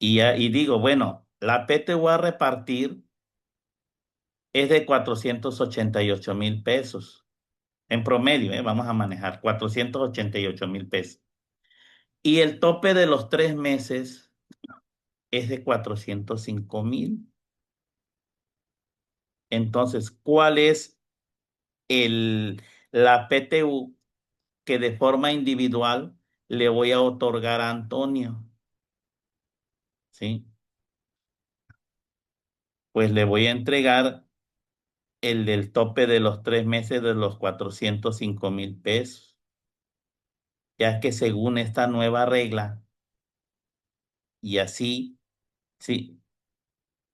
Y digo, bueno, la PTU a repartir es de 488,000 pesos. En promedio, vamos a manejar 488,000 pesos. Y el tope de los 3 meses es de 405,000. Entonces, ¿cuál es el, la PTU que de forma individual le voy a otorgar a Antonio? ¿Sí? Pues le voy a entregar el del tope de los 3 meses de los 405,000 pesos, ya que según esta nueva regla, y así, sí,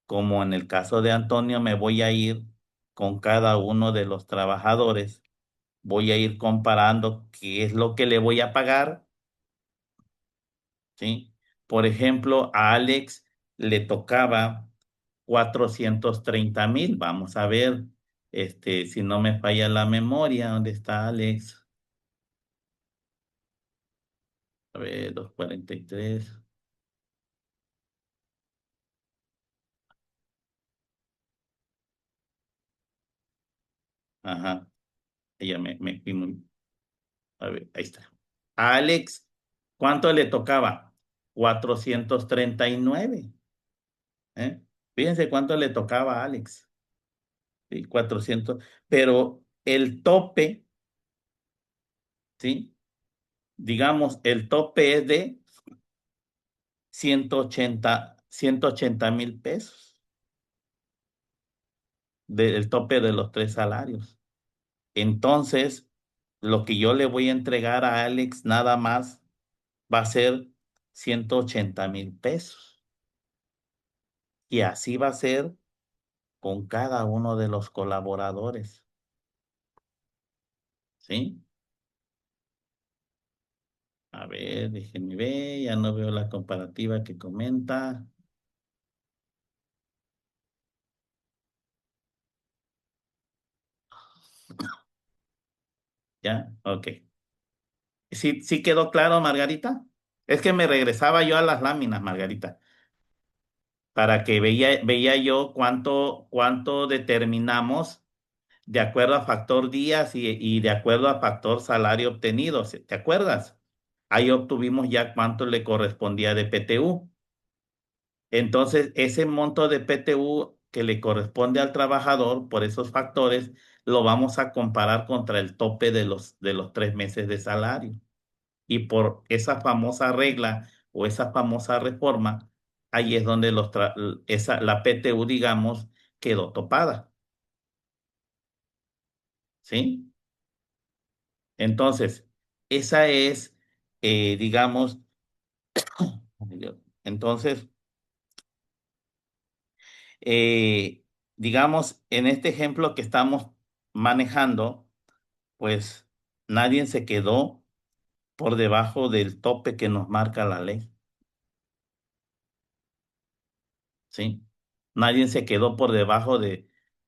como en el caso de Antonio, me voy a ir con cada uno de los trabajadores, voy a ir comparando qué es lo que le voy a pagar, ¿sí? Por ejemplo, a Alex le tocaba 430,000. Vamos a ver, si no me falla la memoria, ¿dónde está Alex? A ver, 243. Ajá, ella me fui muy. A ver, ahí está. A Alex, ¿cuánto le tocaba? 439. ¿Eh? Fíjense cuánto le tocaba a Alex. ¿Sí? 400. Pero el tope, ¿sí? Digamos, el tope es de 180,000 pesos, del tope de los 3 salarios. Entonces, lo que yo le voy a entregar a Alex nada más va a ser 180,000 pesos. Y así va a ser con cada uno de los colaboradores. ¿Sí? A ver, déjenme ver, ya no veo la comparativa que comenta. ¿Ya? Ok. ¿Sí, sí quedó claro, Margarita? Es que me regresaba yo a las láminas, Margarita, para que veía yo cuánto determinamos de acuerdo a factor días y de acuerdo a factor salario obtenido. ¿Te acuerdas? Ahí obtuvimos ya cuánto le correspondía de PTU. Entonces, ese monto de PTU que le corresponde al trabajador por esos factores, lo vamos a comparar contra el tope de los 3 meses de salario. Y por esa famosa regla o esa famosa reforma, ahí es donde la PTU, digamos, quedó topada. ¿Sí? Entonces, esa es, digamos, entonces, eh, digamos, en este ejemplo que estamos manejando, pues nadie se quedó por debajo del tope que nos marca la ley, ¿sí? Nadie se quedó por debajo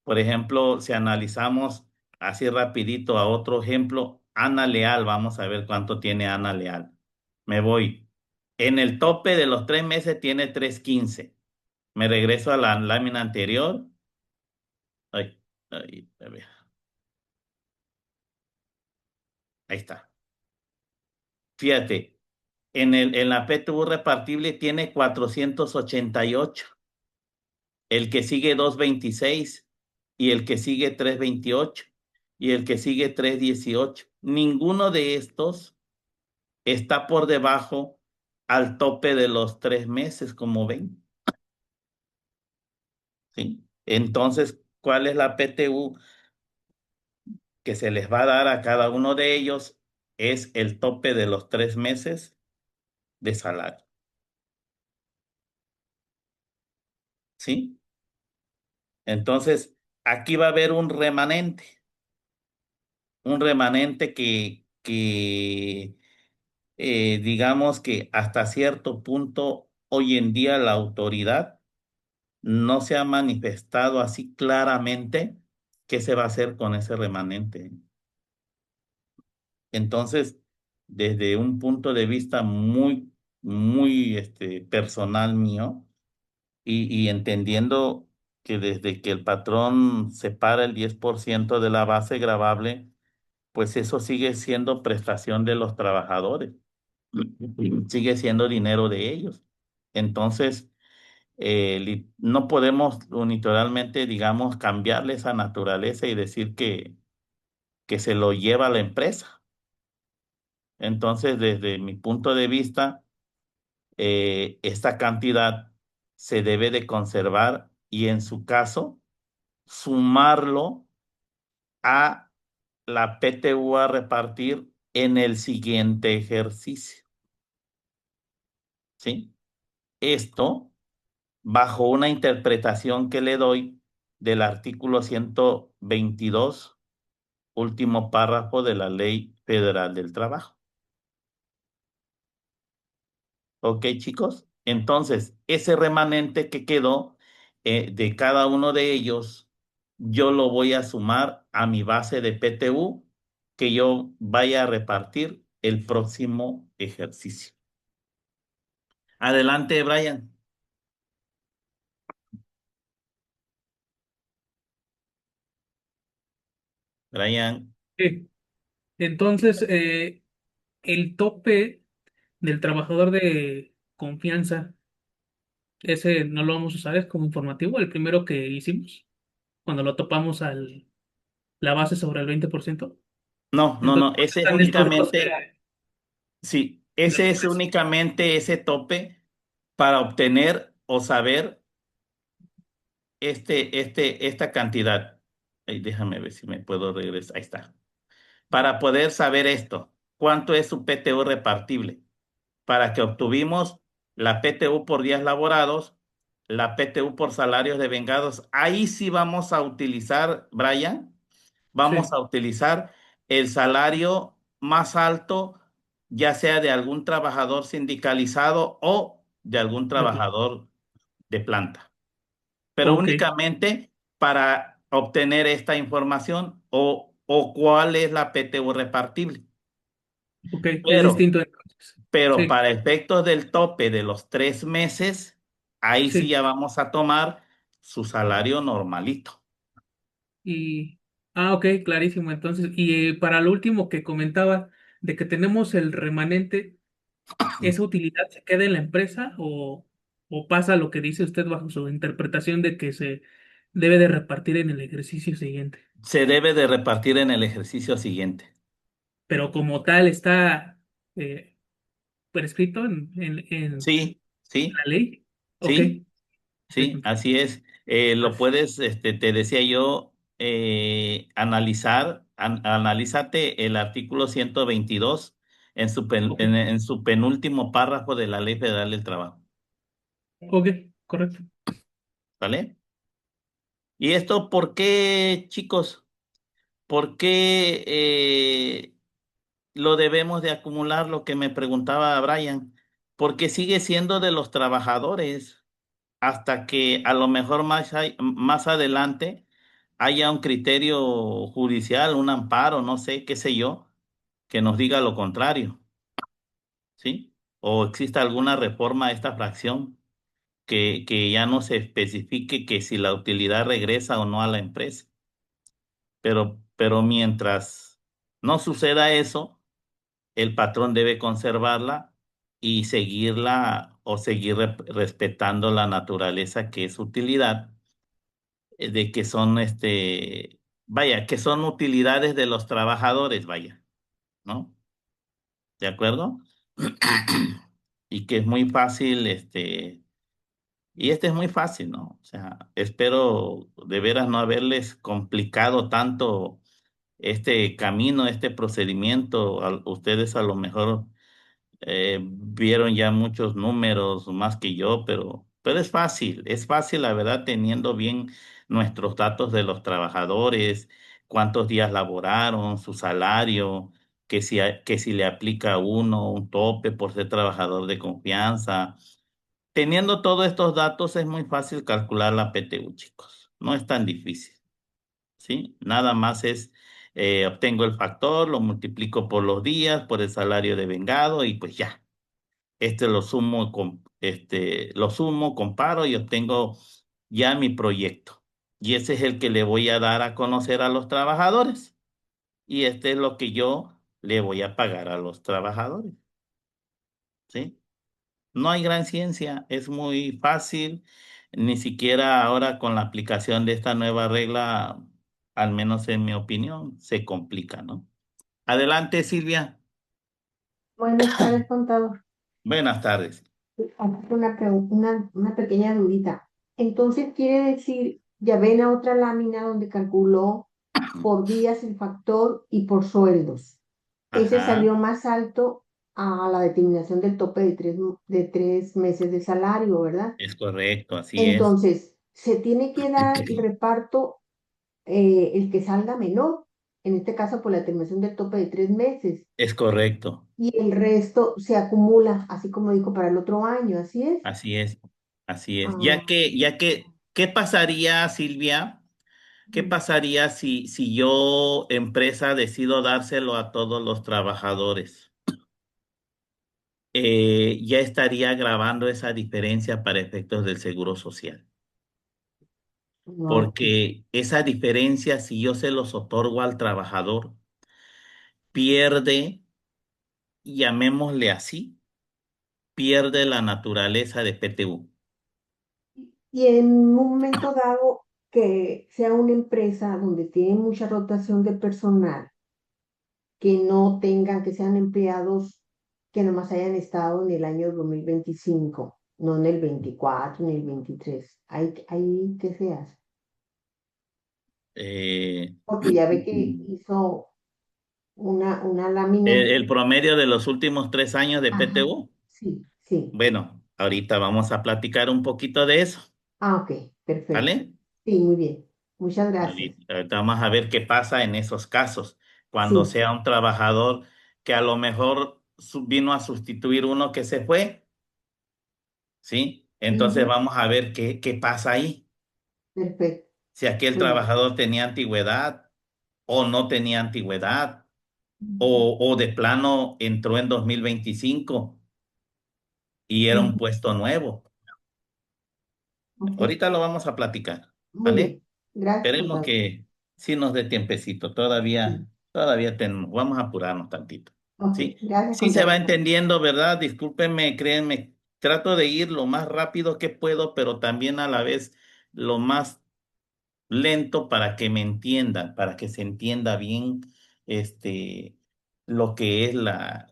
por ejemplo, si analizamos así rapidito a otro ejemplo, Ana Leal, vamos a ver cuánto tiene Ana Leal. Me voy. En el tope de los 3 meses tiene 315. Me regreso a la lámina anterior. Ay, a ver, ahí está. Fíjate, en la PTU repartible tiene 488, el que sigue 226 y el que sigue 328 y el que sigue 318. Ninguno de estos está por debajo al tope de los 3 meses, como ven, ¿sí? Entonces, ¿cuál es la PTU que se les va a dar a cada uno de ellos? Es el tope de los 3 meses de salario, ¿sí? Entonces, aquí va a haber un remanente que digamos que hasta cierto punto hoy en día la autoridad no se ha manifestado así claramente qué se va a hacer con ese remanente. Entonces, desde un punto de vista muy personal mío, y entendiendo que desde que el patrón separa el 10% de la base gravable, pues eso sigue siendo prestación de los trabajadores, sigue siendo dinero de ellos. Entonces, no podemos unilateralmente, digamos, cambiarle esa naturaleza y decir que se lo lleva la empresa. Entonces, desde mi punto de vista, esta cantidad se debe de conservar y en su caso, sumarlo a la PTU a repartir en el siguiente ejercicio, ¿sí? Esto bajo una interpretación que le doy del artículo 122, último párrafo de la Ley Federal del Trabajo. ¿Ok, chicos? Entonces, ese remanente que quedó de cada uno de ellos, yo lo voy a sumar a mi base de PTU que yo vaya a repartir el próximo ejercicio. Adelante, Brian. Brian, Sí. Entonces, el tope del trabajador de confianza, ese no lo vamos a usar, es como informativo, el primero que hicimos, cuando lo topamos la base sobre el 20%. no, no, Entonces, no, ¿por qué ese es están estos dos únicamente, sí, ese es deducciones? únicamente ese tope para obtener o saber esta cantidad. Ay, déjame ver si me puedo regresar. Ahí está. Para poder saber esto, cuánto es su PTU repartible, para que obtuvimos la PTU por días laborados, la PTU por salarios devengados. Ahí sí vamos a utilizar, Brian, vamos Sí, a utilizar el salario más alto, ya sea de algún trabajador sindicalizado o de algún de plan. trabajador de planta, pero Ok, únicamente para obtener esta información o cuál es la PTU repartible. ok, es Pero, distinto entonces. pero Sí, para efectos del tope de los 3 meses, ahí sí sí. ya vamos a tomar su salario normalito. Y, ok, clarísimo. Entonces, y para lo último que comentaba, de que tenemos el remanente, ¿esa utilidad se queda en la empresa o pasa lo que dice usted bajo su interpretación de que se debe de repartir en el ejercicio siguiente? Se debe de repartir en el ejercicio siguiente. Pero como tal está eh, prescrito en Sí, sí, la ley. Ok, sí, ok, sí, así es. Lo gracias. puedes, te decía yo, analizar, analízate el artículo 122 Ok, en su penúltimo párrafo de la Ley Federal del Trabajo. ok, correcto. ¿Vale? ¿Y esto por qué, chicos? ¿Por qué lo debemos de acumular? Lo que me preguntaba Brian. Porque sigue siendo de los trabajadores hasta que a lo mejor más adelante haya un criterio judicial, un amparo, no sé, qué sé yo, que nos diga lo contrario, ¿sí? O exista alguna reforma a esta fracción que ya no se especifique que si la utilidad regresa o no a la empresa. Pero mientras no suceda eso, el patrón debe conservarla y seguirla o seguir respetando la naturaleza que es utilidad, de que son vaya, que son utilidades de los trabajadores, vaya, ¿no? ¿De acuerdo? Y que es muy fácil, y este es muy fácil, ¿no? O sea, espero de veras no haberles complicado tanto este camino, este procedimiento. Ustedes a lo mejor vieron ya muchos números más que yo, pero es fácil, la verdad, teniendo bien nuestros datos de los trabajadores, cuántos días laboraron, su salario, que si le aplica a uno un tope por ser trabajador de confianza, teniendo todos estos datos es muy fácil calcular la PTU, chicos. No es tan difícil, ¿sí? Nada más es, obtengo el factor, lo multiplico por los días, por el salario de vengado y pues ya. Lo sumo, comparo y obtengo ya mi proyecto. Y ese es el que le voy a dar a conocer a los trabajadores. Y este es lo que yo le voy a pagar a los trabajadores, ¿sí? No hay gran ciencia, es muy fácil. Ni siquiera ahora con la aplicación de esta nueva regla, al menos en mi opinión, se complica, ¿no? Adelante, Silvia. Buenas tardes, contador. Buenas tardes. Aquí una pequeña dudita. Entonces, quiere decir, ya ven a otra lámina donde calculó por días el factor y por sueldos. Ese Ajá, salió más alto a la determinación del tope de 3 meses de salario, ¿verdad? es correcto, así es. Entonces, se tiene que dar el reparto, el que salga menor, en este caso por la determinación del tope de 3 meses, Es correcto, y el resto se acumula, así como dijo, para el otro año, ¿así es? así es, así es. Ah, ¿Qué pasaría, Silvia? ¿Qué pasaría si yo, empresa, decido dárselo a todos los trabajadores? Ya estaría grabando esa diferencia para efectos del seguro social. no, ok. Porque esa diferencia, si yo se los otorgo al trabajador, pierde, llamémosle así, pierde la naturaleza de PTU. Y en un momento dado que sea una empresa donde tiene mucha rotación de personal, que no tengan, que sean empleados que nomás hayan estado en el año 2025, no en el 24 ni el 23. Ahí, ¿qué se hace? Eh, Porque ya ve que hizo una lámina. el promedio de los últimos 3 años de Ajá, PTU. sí, sí. Bueno, ahorita vamos a platicar un poquito de eso, Ah, ok, perfecto. ¿vale? Sí, muy bien. Muchas gracias. Ahorita vamos a ver qué pasa en esos casos, cuando Sí. sea un trabajador que a lo mejor vino a sustituir uno que se fue, ¿sí? Entonces Ujú, vamos a ver qué pasa ahí. perfecto. Si aquel Muy bien. trabajador tenía antigüedad o no tenía antigüedad, o de plano entró en 2025 y era un Ujú, puesto nuevo. ok, Ahorita lo vamos a platicar, muy ¿vale? bien. Gracias, Esperemos contador. que sí nos dé tiempecito. Sí. Todavía tenemos. Vamos a apurarnos tantito. Ok, ¿Sí? gracias, Sí se va contador. entendiendo, ¿verdad? Discúlpenme, créanme. Trato de ir lo más rápido que puedo, pero también a la vez lo más lento para que me entiendan, para que se entienda bien este lo que es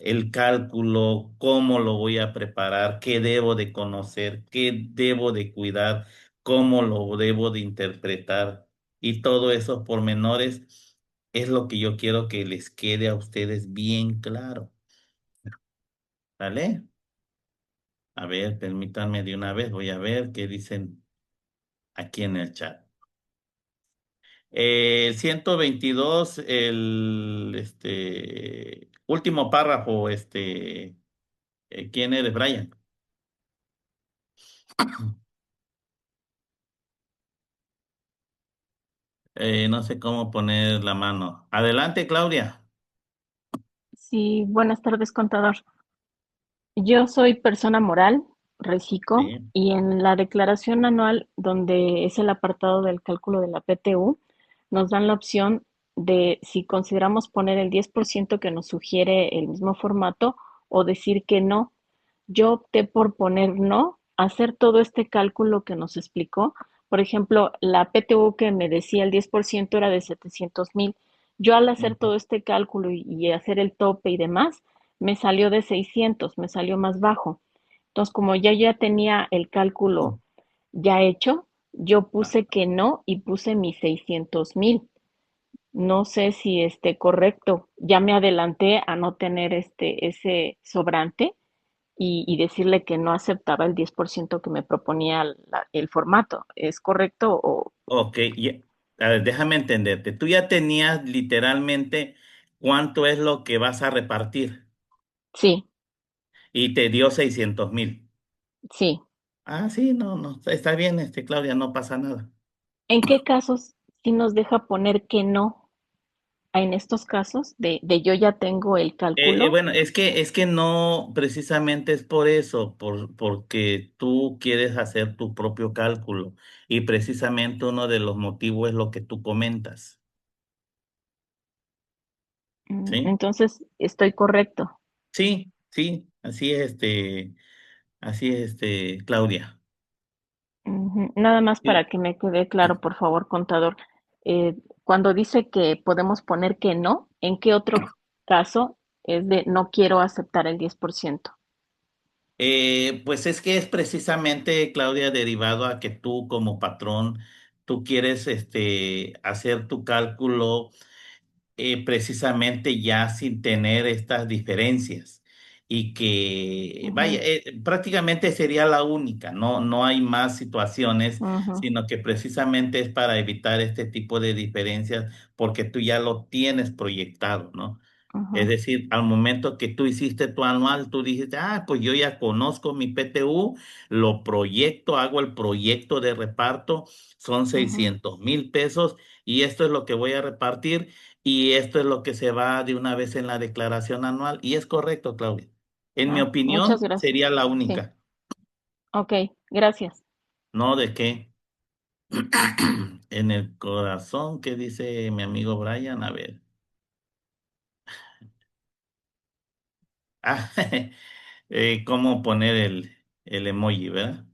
el cálculo, cómo lo voy a preparar, qué debo de conocer, qué debo de cuidar, cómo lo debo de interpretar y todos esos pormenores es lo que yo quiero que les quede a ustedes bien claro, ¿vale? A ver, permítanme de una vez, voy a ver qué dicen aquí en el chat. El 122, último párrafo, ¿quién eres, Brian? No sé cómo poner la mano. Adelante, Claudia. Sí, buenas tardes, contador. Yo soy persona moral, reciclo, Sí. y en la declaración anual, donde es el apartado del cálculo de la PTU, nos dan la opción de si consideramos poner el 10% que nos sugiere el mismo formato o decir que no. Yo opté por poner no, hacer todo este cálculo que nos explicó. Por ejemplo, la PTU que me decía el 10% era de 700,000. Yo al hacer Ujú. todo este cálculo y hacer el tope y demás, me salió de 600, me salió más bajo. Entonces, como ya tenía el cálculo ya hecho, yo Ah, puse que no y puse mis 600,000. No sé si esté correcto. Ya me adelanté a no tener ese sobrante y decirle que no aceptaba el 10% que me proponía el formato. ¿Es correcto? ok, a ver, déjame entenderte. Tú ya tenías literalmente cuánto es lo que vas a repartir Sí, y te dio 600,000. sí. Ah, sí, no, no, está bien, Claudia, no pasa nada. ¿En qué casos sí nos deja poner que no? En estos casos de yo ya tengo el cálculo. Bueno, es que no, precisamente es por eso, porque tú quieres hacer tu propio cálculo y precisamente uno de los motivos es lo que tú comentas, ¿sí? Entonces, estoy correcto. Sí, sí, así es, Claudia. Ujú. Nada más Sí. para que me quede claro, por favor, contador. Cuando dice que podemos poner que no, ¿en qué otro caso es de no quiero aceptar el 10%? Pues es que es precisamente, Claudia, derivado a que tú como patrón, tú quieres hacer tu cálculo precisamente ya sin tener estas diferencias y que, vaya, Ujú, prácticamente sería la única, no, no hay más situaciones, ujú, sino que precisamente es para evitar este tipo de diferencias porque tú ya lo tienes proyectado, ¿no? Es ujú, decir, al momento que tú hiciste tu anual, tú dijiste, ah, pues yo ya conozco mi PTU, lo proyecto, hago el proyecto de reparto, son ujú. 600,000 pesos y esto es lo que voy a repartir y esto es lo que se va de una vez en la declaración anual. Y es correcto, Claudia. En mi Ah, muchas opinión, gracias. sería la Sí, única. ok, gracias. ¿No de qué? En el corazón, ¿qué dice mi amigo Brian? A ver. Ah, ¿cómo poner el emoji, verdad?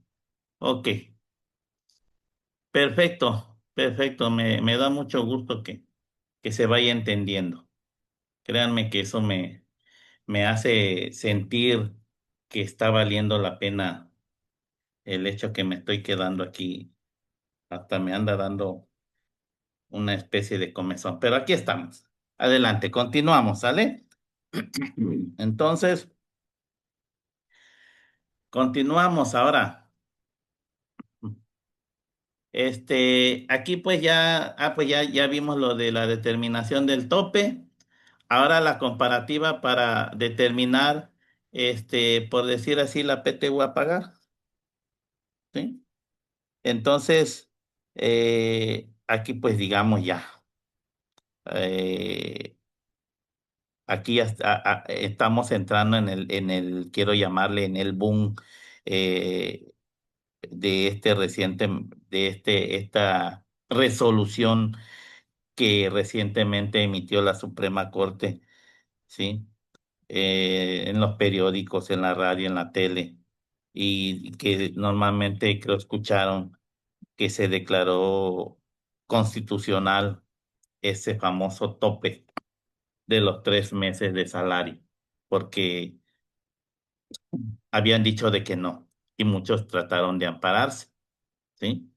Ok, perfecto, perfecto. Me da mucho gusto que se vaya entendiendo. Créanme que eso me hace sentir que está valiendo la pena el hecho que me estoy quedando aquí. Hasta me anda dando una especie de comezón. Pero aquí estamos. Adelante, continuamos, ¿sale? Entonces, continuamos ahora. Aquí pues ya vimos lo de la determinación del tope. Ahora la comparativa para determinar, por decir así, la PTU a pagar, ¿sí? Entonces, aquí pues digamos ya, eh, aquí ya estamos entrando quiero llamarle en el boom eh, de esta resolución que recientemente emitió la Suprema Corte, ¿sí? En los periódicos, en la radio, en la tele, y que normalmente creo escucharon que se declaró constitucional ese famoso tope de los 3 meses de salario, porque habían dicho de que no, y muchos trataron de ampararse, ¿sí?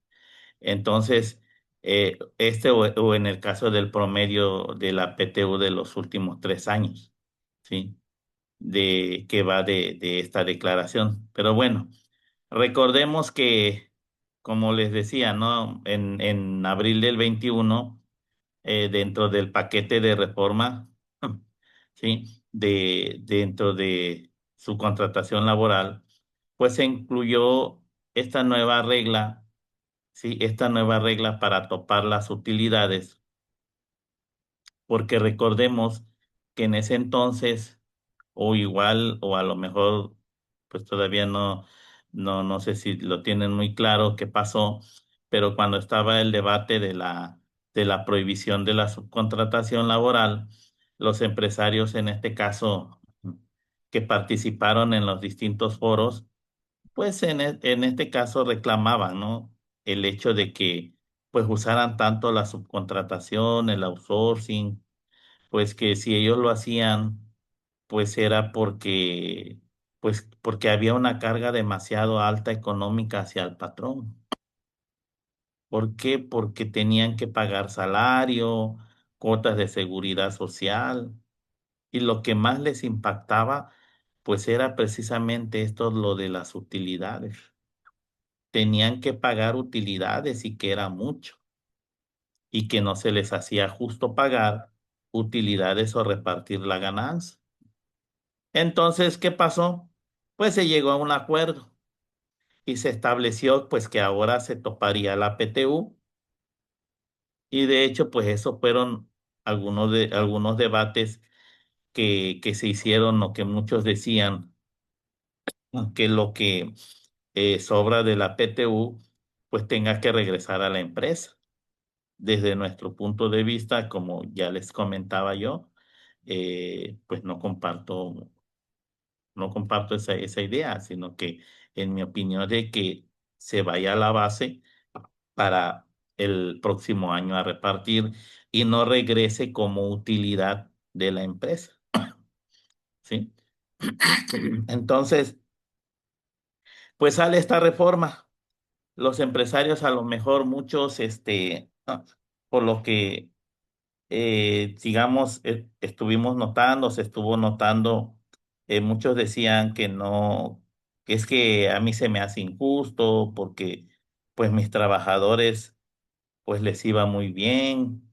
Entonces, o en el caso del promedio de la PTU de los últimos 3 años, ¿sí? Que va de esta declaración. Pero bueno, recordemos que, como les decía, ¿no? En abril del 21 dentro del paquete de reforma, ¿sí? Dentro de su contratación laboral, pues se incluyó esta nueva regla, ¿sí? Esta nueva regla para topar las utilidades, porque recordemos que en ese entonces, o igual, o a lo mejor, pues todavía no sé si lo tienen muy claro qué pasó, pero cuando estaba el debate de la prohibición de la subcontratación laboral, los empresarios en este caso que participaron en los distintos foros, pues en este caso reclamaban, ¿no? El hecho de que pues usaran tanto la subcontratación, el outsourcing, pues que si ellos lo hacían, pues era porque había una carga demasiado alta económica hacia el patrón. ¿Por qué? Porque tenían que pagar salario, cuotas de seguridad social, y lo que más les impactaba, pues era precisamente esto, lo de las utilidades. Tenían que pagar utilidades y que era mucho, y que no se les hacía justo pagar utilidades o repartir la ganancia. Entonces, ¿qué pasó? Pues se llegó a un acuerdo y se estableció pues que ahora se toparía la PTU y de hecho pues esos fueron algunos debates que se hicieron o que muchos decían que lo que sobra de la PTU pues tenga que regresar a la empresa. Desde nuestro punto de vista, como ya les comentaba yo, pues no comparto esa idea, sino que en mi opinión de que se vaya a la base para el próximo año a repartir y no regrese como utilidad de la empresa, ¿sí? Entonces, pues sale esta reforma. Los empresarios a lo mejor muchos, por lo que digamos, estuvimos notando, se estuvo notando, muchos decían que no, que es que a mí se me hace injusto porque pues mis trabajadores pues les iba muy bien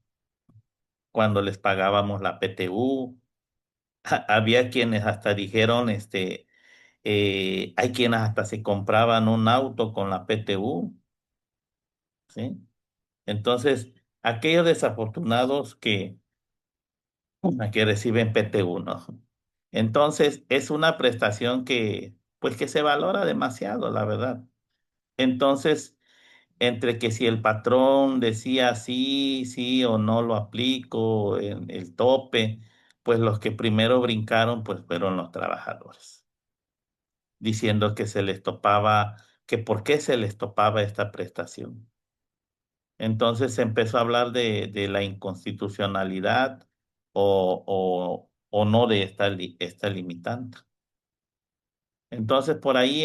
cuando les pagábamos la PTU. Había quienes hasta dijeron, hay quienes hasta se compraban un auto con la PTU, ¿sí? Entonces, aquellos desafortunados que reciben PT1. Entonces, es una prestación pues que se valora demasiado, la verdad. Entonces, entre que si el patrón decía sí, sí o no lo aplico, en el tope, pues los que primero brincaron, pues fueron los trabajadores, diciendo que se les topaba, que por qué se les topaba esta prestación. Entonces se empezó a hablar de la inconstitucionalidad o no de esta limitante. Entonces por ahí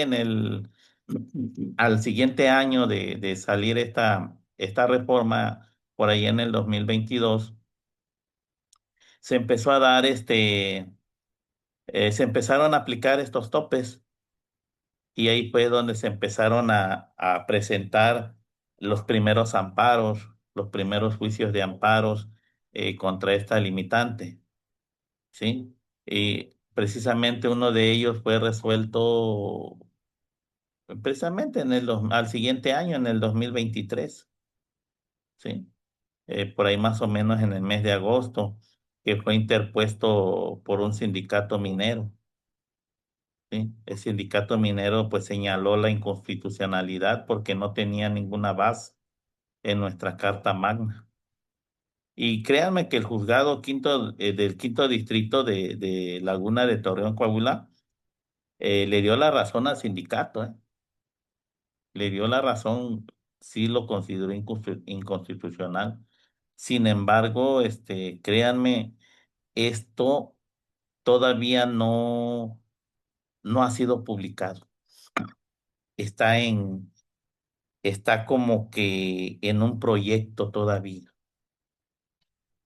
al siguiente año de salir esta reforma, por ahí en el 2022, se empezó a dar se empezaron a aplicar estos topes y ahí fue donde se empezaron a presentar los primeros amparos, los primeros juicios de amparos contra esta limitante, ¿sí? Y precisamente uno de ellos fue resuelto precisamente al siguiente año, en el 2023, ¿sí? Por ahí más o menos en el mes de agosto, que fue interpuesto por un sindicato minero. ¿Sí? El sindicato minero pues señaló la inconstitucionalidad porque no tenía ninguna base en nuestra Carta Magna. Y créanme que el juzgado del quinto distrito de Laguna de Torreón, Coahuila, le dio la razón al sindicato, ¿eh? Le dio la razón, sí lo consideró inconstitucional. Sin embargo, créanme, esto todavía no ha sido publicado. Está está como que en un proyecto todavía,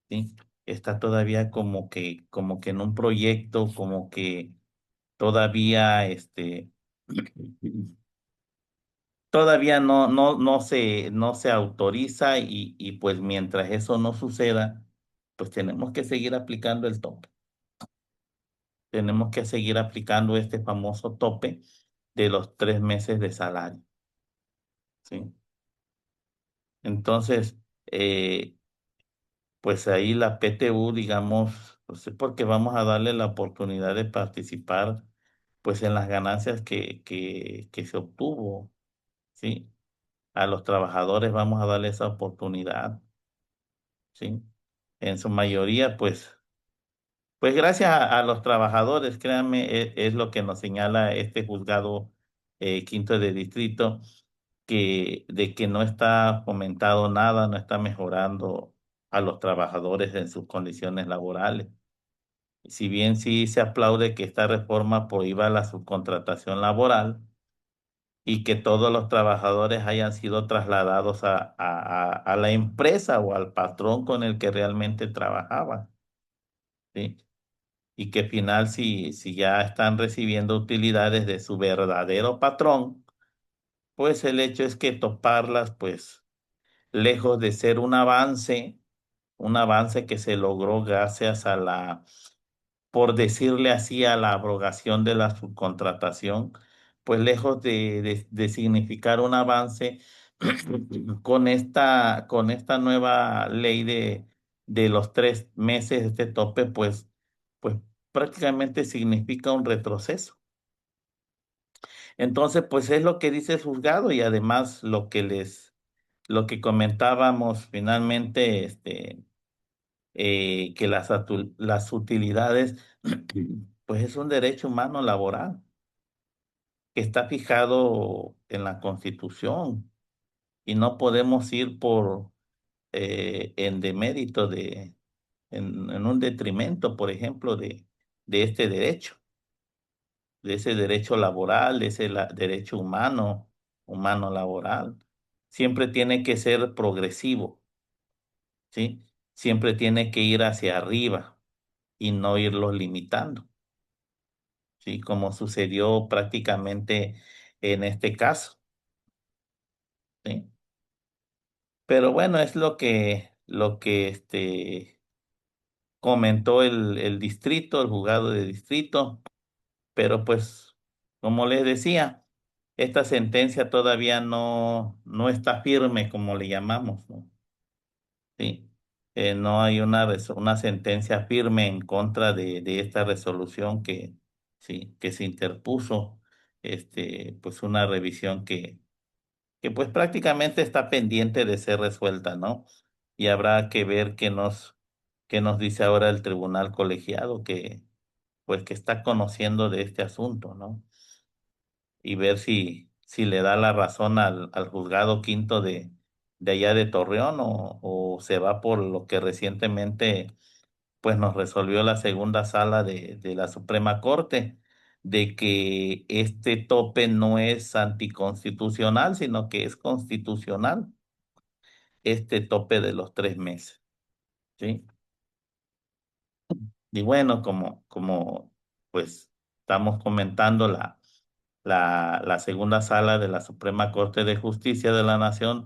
¿sí? Está todavía como que en un proyecto, como que todavía, todavía no se autoriza y pues mientras eso no suceda, pues tenemos que seguir aplicando el tope. Tenemos que seguir aplicando este famoso tope de los 3 meses de salario, ¿sí? Entonces, pues ahí la PTU, digamos, pues es porque vamos a darle la oportunidad de participar, pues en las ganancias que se obtuvo, ¿sí? A los trabajadores vamos a darle esa oportunidad, ¿sí? En su mayoría, pues gracias a los trabajadores, créanme, es lo que nos señala este juzgado quinto de distrito, de que no está fomentado nada, no está mejorando a los trabajadores en sus condiciones laborales. Si bien sí se aplaude que esta reforma prohíba la subcontratación laboral y que todos los trabajadores hayan sido trasladados a la empresa o al patrón con el que realmente trabajaban, ¿sí? Y que al final si ya están recibiendo utilidades de su verdadero patrón, pues el hecho es que toparlas, pues lejos de ser un avance que se logró gracias por decirle así, a la abrogación de la subcontratación, pues lejos de significar un avance con esta nueva ley de los 3 meses, este tope, pues prácticamente significa un retroceso. Entonces, pues es lo que dice el juzgado y además lo que comentábamos finalmente, que las utilidades, pues es un derecho humano laboral que está fijado en la Constitución y no podemos ir en demérito en un detrimento, por ejemplo, de este derecho, de ese derecho laboral, de ese derecho humano laboral. Siempre tiene que ser progresivo, ¿sí? Siempre tiene que ir hacia arriba y no irlos limitando, ¿sí? Como sucedió prácticamente en este caso, ¿sí? Pero bueno, es lo que comentó el distrito, el juzgado de distrito, pero pues, como les decía, esta sentencia todavía no está firme, como le llamamos, ¿no? Sí. No hay una sentencia firme en contra de esta resolución sí, que se interpuso, pues una revisión que pues prácticamente está pendiente de ser resuelta, ¿no? Y habrá que ver qué nos dice ahora el tribunal colegiado pues que está conociendo de este asunto, ¿no? Y ver si le da la razón al juzgado quinto de allá de Torreón o se va por lo que recientemente pues nos resolvió la segunda sala de la Suprema Corte, de que este tope no es anticonstitucional, sino que es constitucional, este tope de los 3 meses, ¿sí? Y bueno, como pues estamos comentando la segunda sala de la Suprema Corte de Justicia de la Nación,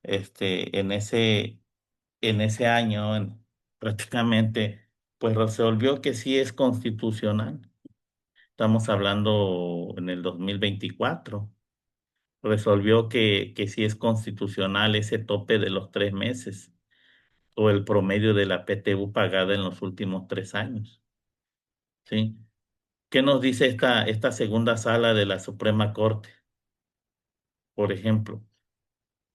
en ese año, prácticamente, pues resolvió que sí es constitucional. Estamos hablando en el 2024. Resolvió que sí es constitucional ese tope de los 3 meses o el promedio de la PTU pagada en los últimos 3 años. ¿Sí? ¿Qué nos dice esta segunda sala de la Suprema Corte? Por ejemplo,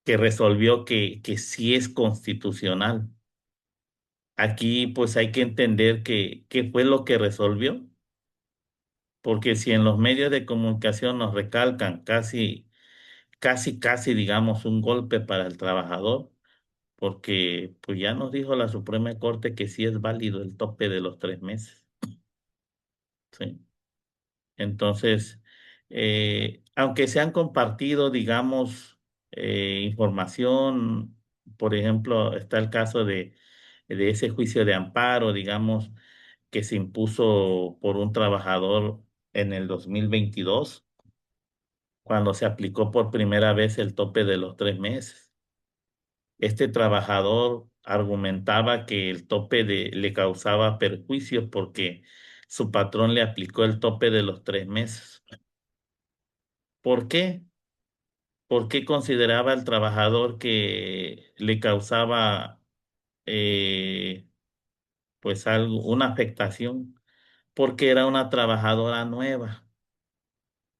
que resolvió que sí es constitucional. Aquí pues hay que entender qué fue lo que resolvió, porque si en los medios de comunicación nos recalcan casi, digamos, un golpe para el trabajador, porque pues ya nos dijo la Suprema Corte que sí es válido el tope de los 3 meses, ¿sí? Entonces, aunque se han compartido, digamos, información, por ejemplo, está el caso de ese juicio de amparo, digamos, que se impuso por un trabajador en el 2022, cuando se aplicó por primera vez el tope de los 3 meses. Este trabajador argumentaba que el tope le causaba perjuicios porque su patrón le aplicó el tope de los 3 meses. ¿Por qué? Porque consideraba al trabajador que le causaba eh, pues una afectación, porque era una trabajadora nueva.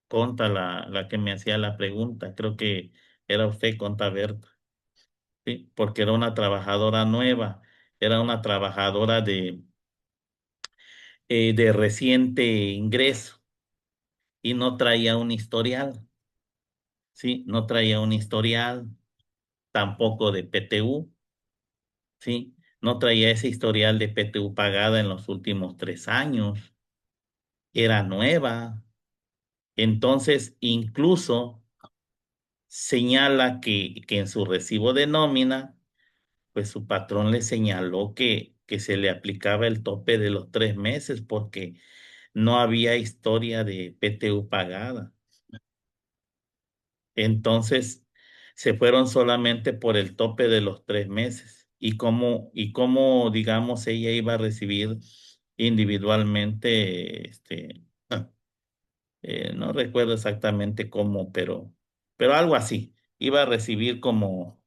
Conta la que me hacía la pregunta, creo que era usted, Conta Berta, ¿sí? Porque era una trabajadora nueva, era una trabajadora de reciente ingreso y no traía un historial, ¿sí? No traía un historial tampoco de PTU, ¿sí? No traía ese historial de PTU pagada en los últimos 3 años, era nueva. Entonces, incluso señala que en su recibo de nómina, pues su patrón le señaló que se le aplicaba el tope de los 3 meses porque no había historia de PTU pagada. Entonces, se fueron solamente por el tope de los 3 meses y cómo, digamos, ella iba a recibir individualmente No recuerdo exactamente cómo, pero algo así. Iba a recibir como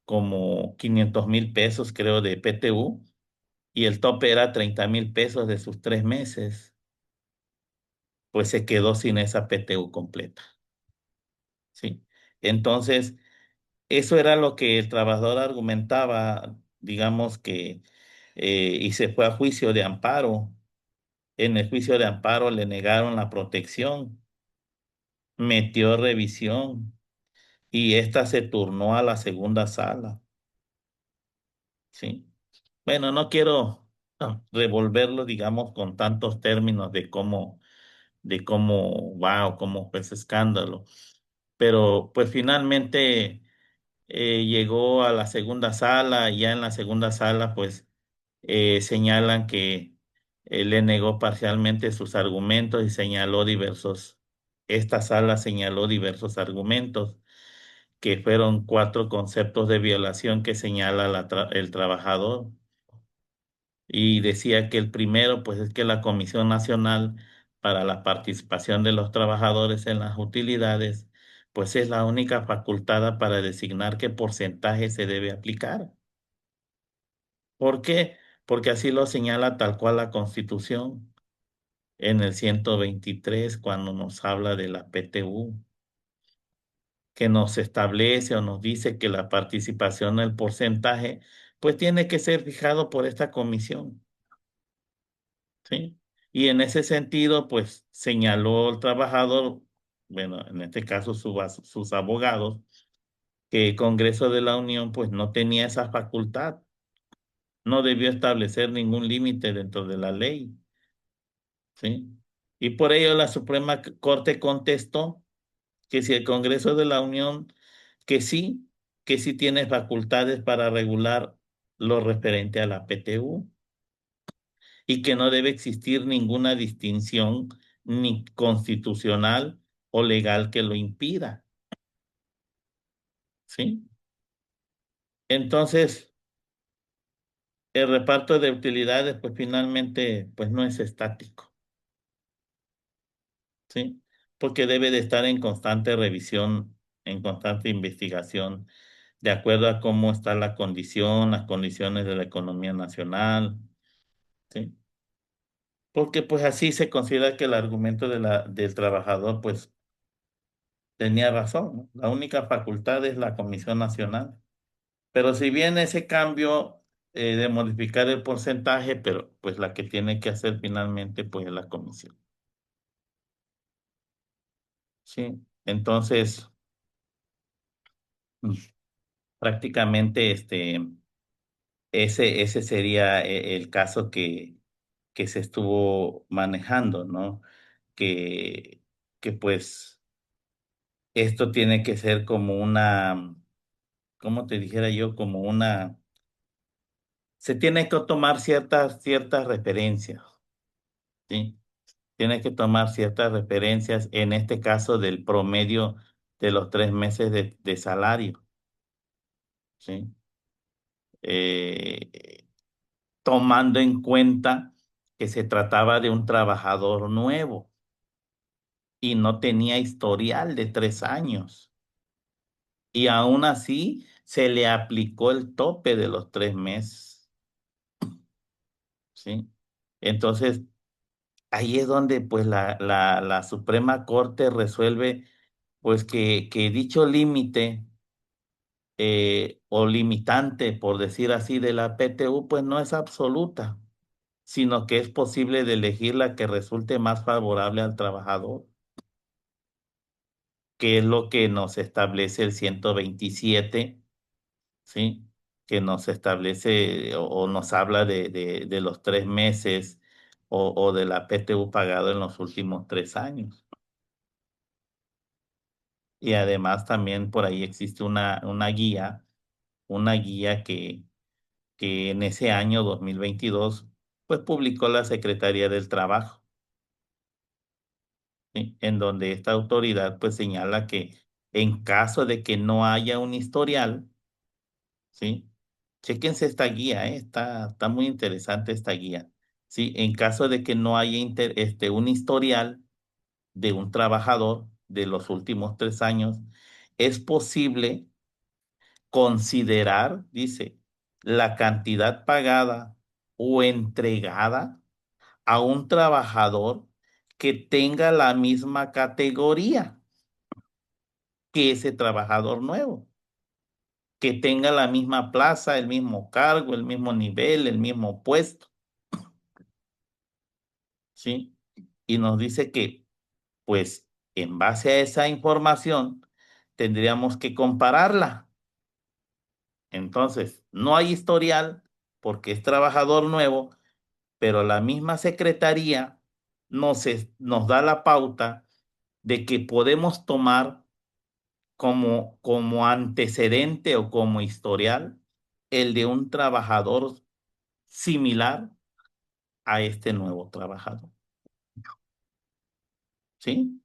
500,000 pesos, creo, de PTU, y el tope era 30,000 pesos de sus 3 meses. Pues se quedó sin esa PTU completa, ¿sí? Entonces, eso era lo que el trabajador argumentaba, digamos que, y se fue a juicio de amparo. En el juicio de amparo le negaron la protección, metió revisión y esta se turnó a la segunda sala, ¿sí? Bueno, no quiero revolverlo, digamos, con tantos términos de cómo va o cómo fue ese escándalo, pero pues finalmente llegó a la segunda sala y ya en la segunda sala pues señalan que le negó parcialmente sus argumentos y esta sala señaló diversos argumentos que fueron 4 conceptos de violación que señala el trabajador. Y decía que el primero, pues es que la Comisión Nacional para la Participación de los Trabajadores en las Utilidades, pues es la única facultada para designar qué porcentaje se debe aplicar. ¿Por qué? Porque así lo señala tal cual la Constitución en el 123 cuando nos habla de la PTU, que nos establece o nos dice que la participación del porcentaje, pues tiene que ser fijado por esta comisión. ¿Sí? Y en ese sentido, pues señaló el trabajador, bueno, en este caso sus abogados, que el Congreso de la Unión pues no tenía esa facultad, no debió establecer ningún límite dentro de la ley, ¿sí? Y por ello la Suprema Corte contestó que si el Congreso de la Unión, que sí, que sí tiene facultades para regular lo referente a la PTU y que no debe existir ninguna distinción ni constitucional o legal que lo impida, ¿sí? Entonces, el reparto de utilidades, pues finalmente, pues no es estático, ¿sí? Porque debe de estar en constante revisión, en constante investigación, de acuerdo a cómo está la condición, las condiciones de la economía nacional, ¿sí? Porque pues así se considera que el argumento del trabajador, pues tenía razón, ¿no? La única facultad es la Comisión Nacional. Pero si bien ese cambio de modificar el porcentaje, pero pues la que tiene que hacer finalmente pues es la comisión. Sí. Entonces, mm, prácticamente ese sería el caso que se estuvo manejando, ¿no? Que, que pues esto tiene que ser como una, ¿cómo te dijera yo? Como una, se tiene que tomar ciertas referencias, ¿sí? Tiene que tomar ciertas referencias, en este caso del promedio de los 3 meses de salario, ¿sí? Eh, Tomando en cuenta que se trataba de un trabajador nuevo y no tenía historial de 3 años. Y aún así se le aplicó el tope de los 3 meses, ¿sí? Entonces, ahí es donde pues la Suprema Corte resuelve pues que dicho límite o limitante, por decir así, de la PTU, pues no es absoluta, sino que es posible de elegir la que resulte más favorable al trabajador, que es lo que nos establece el 127, ¿sí? Que nos establece o nos habla de los 3 meses o de la PTU pagado en los últimos 3 años. Y además también por ahí existe una guía que en ese año 2022 pues publicó la Secretaría del Trabajo, ¿sí? En donde esta autoridad pues señala que en caso de que no haya un historial, ¿sí? Chéquense esta guía, está muy interesante esta guía, ¿sí? En caso de que no haya un historial de un trabajador de los últimos 3 años, es posible considerar, dice, la cantidad pagada o entregada a un trabajador que tenga la misma categoría que ese trabajador nuevo, que tenga la misma plaza, el mismo cargo, el mismo nivel, el mismo puesto, ¿sí? Y nos dice que, pues, en base a esa información, tendríamos que compararla. Entonces, no hay historial porque es trabajador nuevo, pero la misma secretaría nos da la pauta de que podemos tomar como antecedente o como historial el de un trabajador similar a este nuevo trabajador, ¿sí?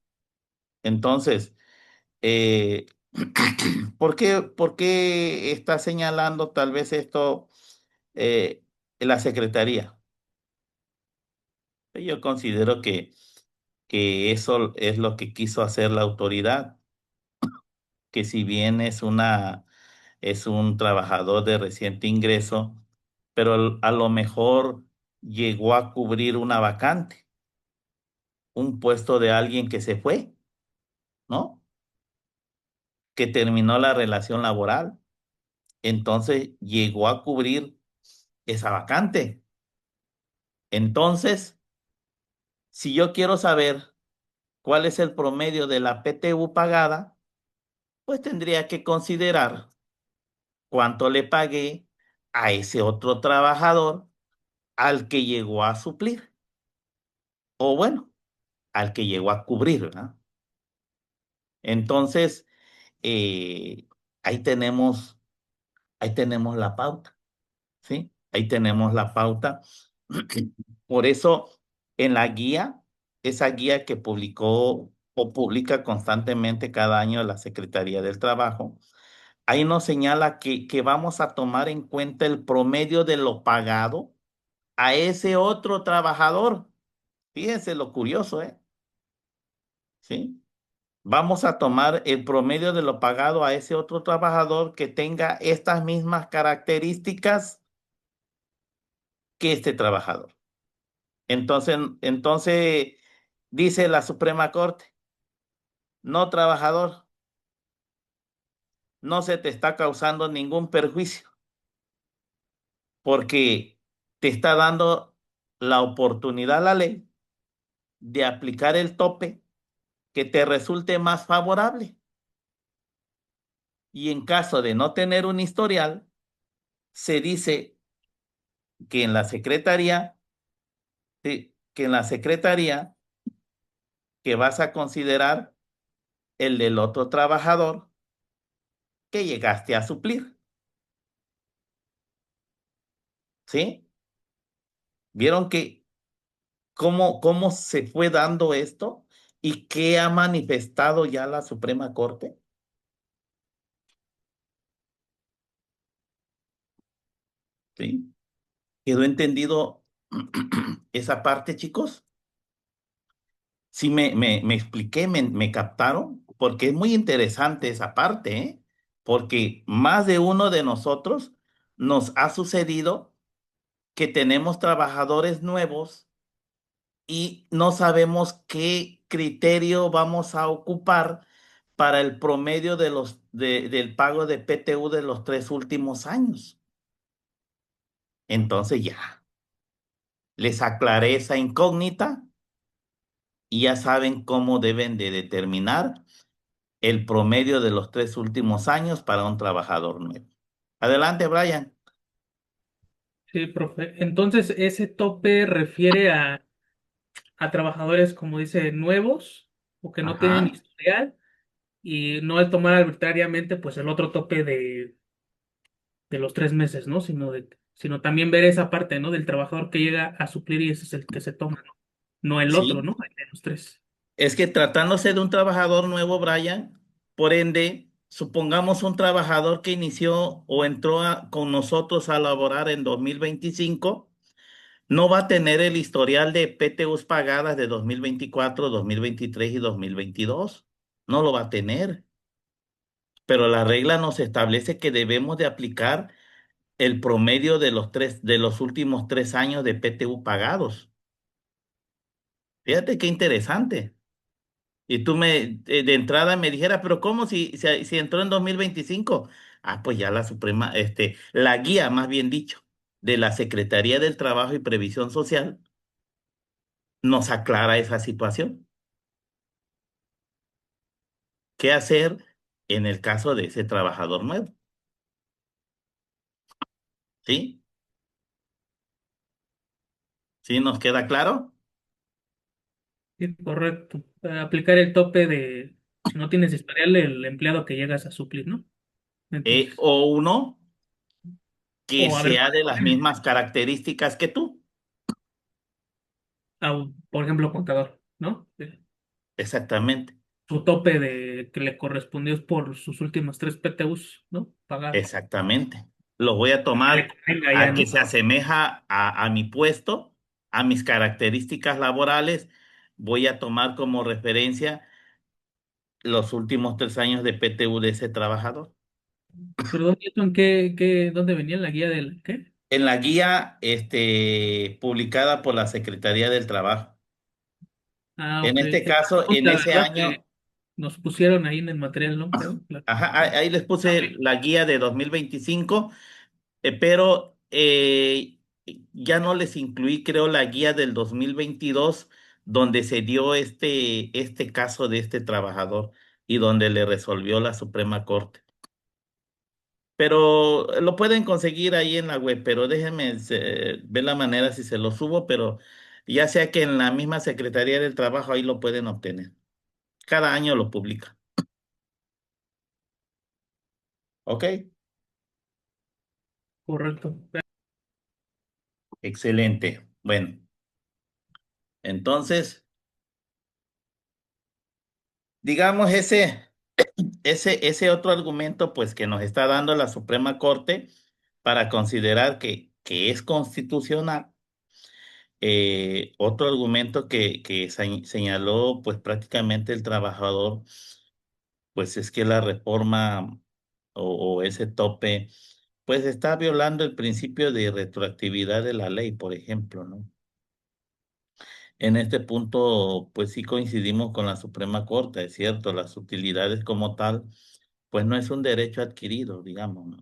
Entonces, eh, ¿por qué está señalando tal vez esto eh, la secretaría? Yo considero que eso es lo que quiso hacer la autoridad, que si bien es un trabajador de reciente ingreso, pero a lo mejor llegó a cubrir una vacante, un puesto de alguien que se fue, ¿no? Que terminó la relación laboral. Entonces llegó a cubrir esa vacante. Entonces, si yo quiero saber cuál es el promedio de la PTU pagada, pues tendría que considerar cuánto le pagué a ese otro trabajador al que llegó a suplir, o bueno, al que llegó a cubrir, ¿verdad? Entonces, eh, ahí tenemos, ahí tenemos la pauta, ¿sí? Ahí tenemos la pauta. Por eso, en la guía, esa guía que publicó o publica constantemente cada año la Secretaría del Trabajo, ahí nos señala que vamos a tomar en cuenta el promedio de lo pagado a ese otro trabajador. Fíjense lo curioso, ¿eh? ¿Sí? Vamos a tomar el promedio de lo pagado a ese otro trabajador que tenga estas mismas características que este trabajador. Entonces dice la Suprema Corte, no trabajador, no se te está causando ningún perjuicio porque te está dando la oportunidad a la ley de aplicar el tope que te resulte más favorable. Y en caso de no tener un historial, se dice que en la secretaría, sí, que en la secretaría que vas a considerar el del otro trabajador que llegaste a suplir, ¿sí? ¿Vieron que cómo se fue dando esto y qué ha manifestado ya la Suprema Corte? ¿Sí? ¿Quedó entendido esa parte, chicos? Sí, me expliqué, me captaron, porque es muy interesante esa parte, ¿eh? Porque más de uno de nosotros nos ha sucedido que tenemos trabajadores nuevos y no sabemos qué criterio vamos a ocupar para el promedio del pago de PTU de los 3 últimos años. Entonces ya, les aclaré esa incógnita y ya saben cómo deben de determinar el promedio de los 3 últimos años para un trabajador nuevo. Adelante, Brian. Sí, profe. Entonces, ese tope refiere a trabajadores, como dice, nuevos o que no tienen Ajá. historial y no al tomar arbitrariamente, pues el otro tope de los 3 meses, ¿no? Sino también ver esa parte, ¿no? Del trabajador que llega a suplir y ese es el que se toma, ¿no? No el otro, Sí, ¿no? El de los tres. es que tratándose de un trabajador nuevo, Brian, por ende, supongamos un trabajador que inició o entró con nosotros a laborar en 2025, No va a tener el historial de PTUs pagadas de 2024, 2023 y 2022. No lo va a tener. Pero la regla nos establece que debemos de aplicar el promedio de los últimos 3 años de PTU pagados. Fíjate qué interesante. Y tú de entrada me dijeras, pero ¿cómo si entró en 2025? Ah, pues ya la Suprema, la guía, más bien dicho, de la Secretaría del Trabajo y Previsión Social nos aclara esa situación. ¿Qué hacer en el caso de ese trabajador nuevo? ¿Sí? ¿Sí nos queda claro? Sí, correcto. Aplicar el tope de si no tienes historial, el empleado que llegas a suplir, ¿no? Entonces, O uno que o a ver, sea de las mismas características que tú. por ejemplo, contador, ¿no? Exactamente, Su tope de que le correspondió es por sus últimos 3 PTUs, ¿no? Pagados. exactamente. Lo voy a Que le tomar convenga ya, al que ¿no? se asemeja a mi puesto, a mis características laborales. Voy a tomar como referencia los últimos 3 años de PTU de ese trabajador. Perdón, ¿y esto en dónde venía la guía del qué? En la guía, publicada por la Secretaría del Trabajo. Ah, En ok. este caso, en La ese verdad año, que nos pusieron ahí en el material, ¿no? Creo. ajá, ahí les Ah, puse ok. la guía de 2025. Pero ya no les incluí, creo, la guía del 2022 donde se dio este caso de este trabajador y donde le resolvió la Suprema Corte. Pero lo pueden conseguir ahí en la web, pero déjenme ver la manera si se lo subo, pero ya sea que en la misma Secretaría del Trabajo ahí lo pueden obtener. Cada año lo publica. ¿Ok? Correcto. Excelente. Bueno, entonces, digamos ese otro argumento, pues, que nos está dando la Suprema Corte para considerar que es constitucional. Otro argumento que señaló, pues, prácticamente el trabajador, pues, es que la reforma o ese tope, pues, está violando el principio de retroactividad de la ley, por ejemplo, ¿no? En este punto, pues sí coincidimos con la Suprema Corte, es cierto, las utilidades como tal, pues no es un derecho adquirido, digamos, ¿no?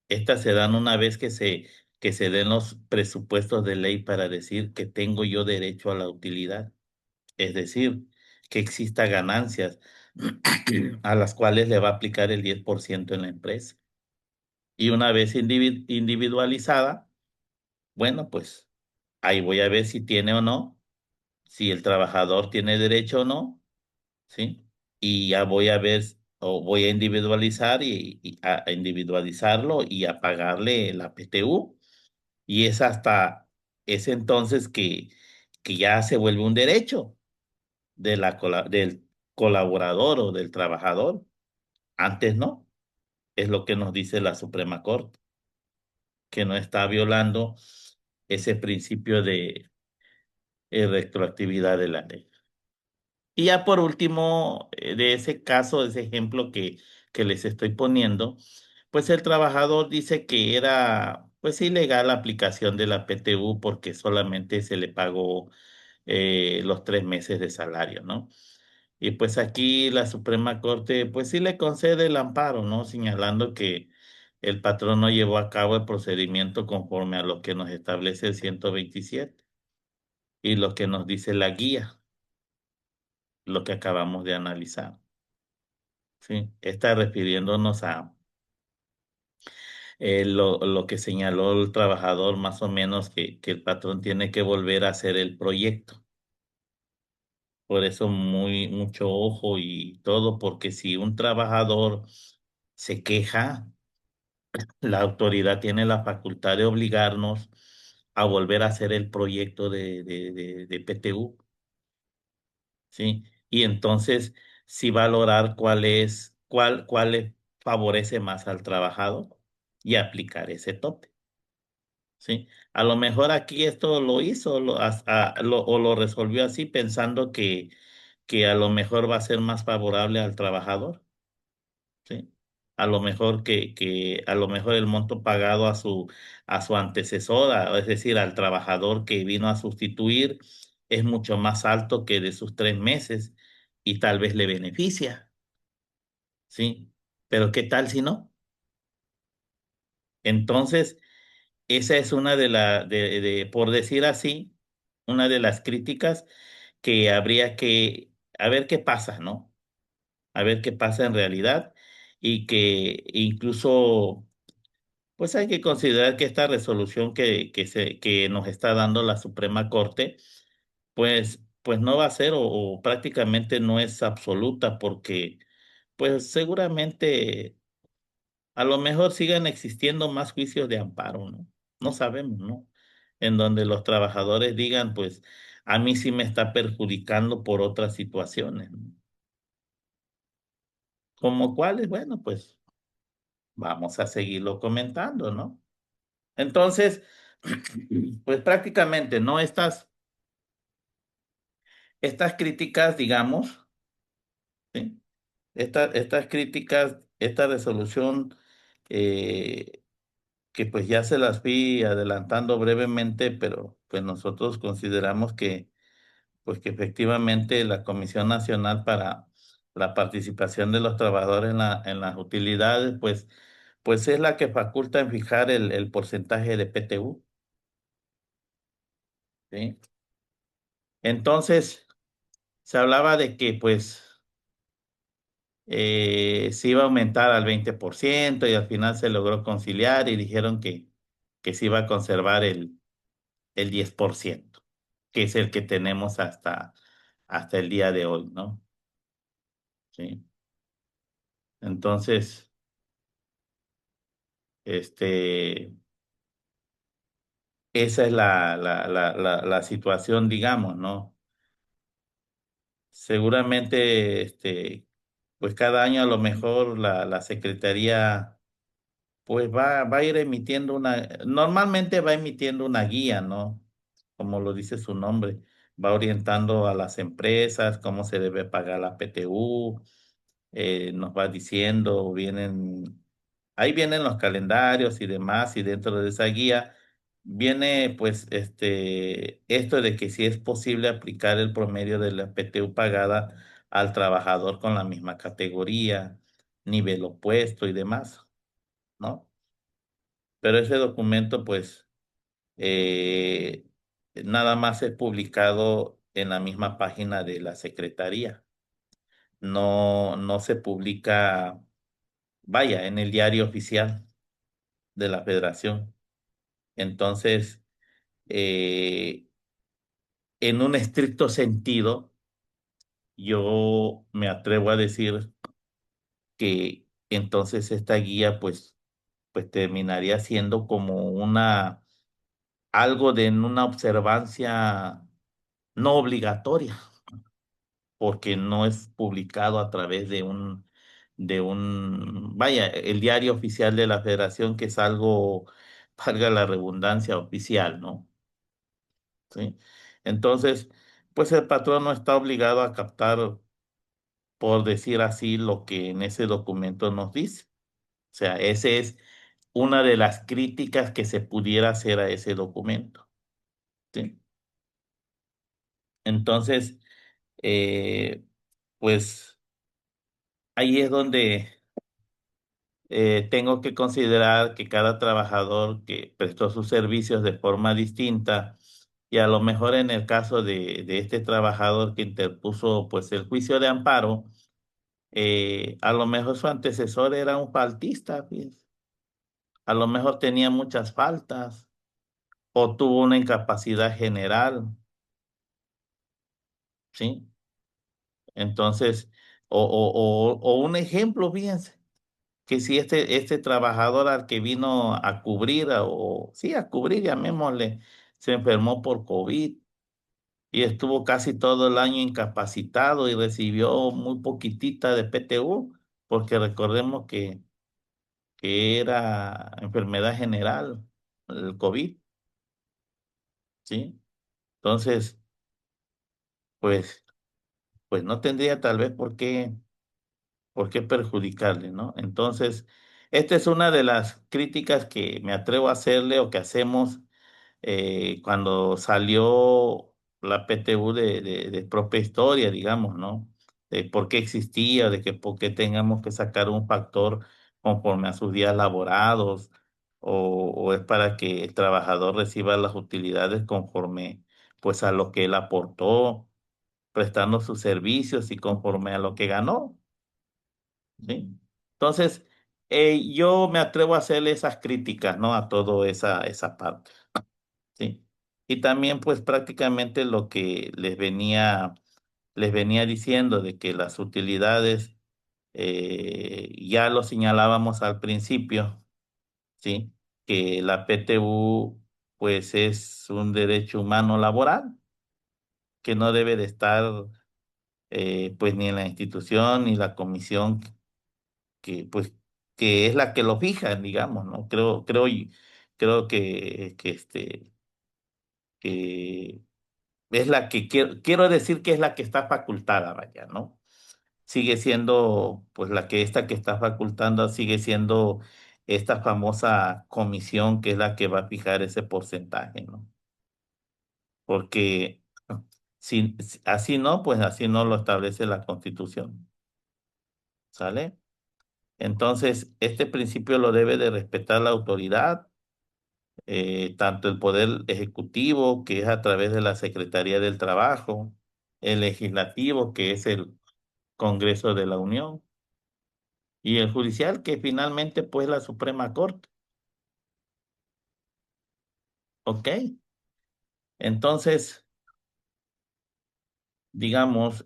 Estas se dan una vez que se den los presupuestos de ley para decir que tengo yo derecho a la utilidad, es decir, que exista ganancias a las cuales le va a aplicar el 10% en la empresa. Y una vez individualizada, bueno, pues ahí voy a ver si tiene o no, si el trabajador tiene derecho o no, ¿sí? Y ya voy a ver o voy a individualizar a individualizarlo y a pagarle la PTU. Y es hasta ese entonces que ya se vuelve un derecho del colaborador o del trabajador. Antes no, es lo que nos dice la Suprema Corte, que no está violando ese principio de retroactividad de la ley. Y ya por último, de ese caso, de ese ejemplo que les estoy poniendo, pues el trabajador dice que era pues ilegal la aplicación de la PTU porque solamente se le pagó los 3 meses de salario, ¿no? Y pues aquí la Suprema Corte pues sí le concede el amparo, ¿no? Señalando que el patrón no llevó a cabo el procedimiento conforme a lo que nos establece el 127 y lo que nos dice la guía, lo que acabamos de analizar. Sí, está refiriéndonos a lo que señaló el trabajador, más o menos que el patrón tiene que volver a hacer el proyecto. Por eso mucho ojo y todo, porque si un trabajador se queja, la autoridad tiene la facultad de obligarnos a volver a hacer el proyecto de PTU, ¿sí? Y entonces sí valorar cuál le favorece más al trabajador y aplicar ese tope. ¿sí? A lo mejor aquí esto lo hizo o lo resolvió así pensando que a lo mejor va a ser más favorable al trabajador, ¿sí? A lo mejor a lo mejor el monto pagado a su antecesora, es decir, al trabajador que vino a sustituir, es mucho más alto que de sus 3 meses y tal vez le beneficia, ¿sí? Pero ¿qué tal si no? Entonces, esa es una por decir así, una de las críticas que habría que, a ver qué pasa, ¿no? A ver qué pasa en realidad y que incluso, pues hay que considerar que esta resolución que nos está dando la Suprema Corte, pues no va a ser o prácticamente no es absoluta porque, pues seguramente a lo mejor sigan existiendo más juicios de amparo, ¿no? No sabemos, ¿no? En donde los trabajadores digan, pues, a mí sí me está perjudicando por otras situaciones, ¿no? Como cuáles, bueno, pues vamos a seguirlo comentando, ¿no? Entonces, pues prácticamente, ¿no? Estas críticas, digamos, ¿sí? Estas críticas, esta resolución, eh, que pues ya se las fui adelantando brevemente, pero pues nosotros consideramos pues que efectivamente la Comisión Nacional para la Participación de los Trabajadores en las utilidades, pues es la que faculta en fijar el porcentaje de PTU, ¿sí? Entonces, se hablaba de que pues se iba a aumentar al 20% y al final se logró conciliar y dijeron que se iba a conservar el 10%, que es el que tenemos hasta el día de hoy, ¿no? Sí. Entonces, este, esa es la situación, digamos, ¿no? Seguramente, pues cada año a lo mejor la Secretaría, pues va a ir emitiendo normalmente va emitiendo una guía, ¿no? Como lo dice su nombre, va orientando a las empresas cómo se debe pagar la PTU, nos va diciendo, ahí vienen los calendarios y demás, y dentro de esa guía viene pues esto de que si es posible aplicar el promedio de la PTU pagada al trabajador con la misma categoría, nivel opuesto y demás, ¿no? Pero ese documento pues eh, nada más es publicado en la misma página de la Secretaría. No se publica, vaya, en el diario oficial de la Federación. Entonces, eh, en un estricto sentido, yo me atrevo a decir que entonces esta guía, pues terminaría siendo como algo de una observancia no obligatoria, porque no es publicado a través vaya, el diario oficial de la Federación, que es algo, valga la redundancia, oficial, ¿no? ¿Sí? Entonces, pues el patrón no está obligado a captar, por decir así, lo que en ese documento nos dice. O sea, esa es una de las críticas que se pudiera hacer a ese documento, ¿sí? Entonces, eh, pues ahí es donde tengo que considerar que cada trabajador que prestó sus servicios de forma distinta, y a lo mejor en el caso de este trabajador que interpuso pues el juicio de amparo, a lo mejor su antecesor era un faltista, pues. A lo mejor tenía muchas faltas o tuvo una incapacidad general, ¿sí? Entonces, o un ejemplo, fíjense, que si este trabajador al que vino a cubrir, sí, a cubrir, llamémosle, se enfermó por COVID y estuvo casi todo el año incapacitado y recibió muy poquitita de PTU, porque recordemos que era enfermedad general, el COVID. ¿sí? Entonces, pues, pues no tendría tal vez por qué perjudicarle, ¿no? Entonces, esta es una de las críticas que me atrevo a hacerle o que hacemos cuando salió la PTU de propia historia, digamos, ¿no? De por qué existía, de que por qué tengamos que sacar un factor conforme a sus días laborados, o es para que el trabajador reciba las utilidades conforme pues a lo que él aportó, prestando sus servicios y conforme a lo que ganó, ¿sí? Entonces, yo me atrevo a hacerle esas críticas, ¿no? A toda esa parte. Sí. Y también pues prácticamente lo que les venía diciendo de que las utilidades ya lo señalábamos al principio, ¿sí? Que la PTU pues es un derecho humano laboral que no debe de estar pues ni en la institución ni la comisión que pues que es la que lo fija, digamos, ¿no? Creo que es la que quiero decir que es la que está facultada, vaya, ¿no? Sigue siendo, pues la que esta que está facultando sigue siendo esta famosa comisión que es la que va a fijar ese porcentaje, ¿no? Porque si así no, pues así no lo establece la Constitución, ¿sale? Entonces, este principio lo debe de respetar la autoridad, tanto el Poder Ejecutivo, que es a través de la Secretaría del Trabajo, el Legislativo, que es el Congreso de la Unión, y el judicial, que finalmente pues la Suprema Corte. ¿Ok? Entonces, digamos,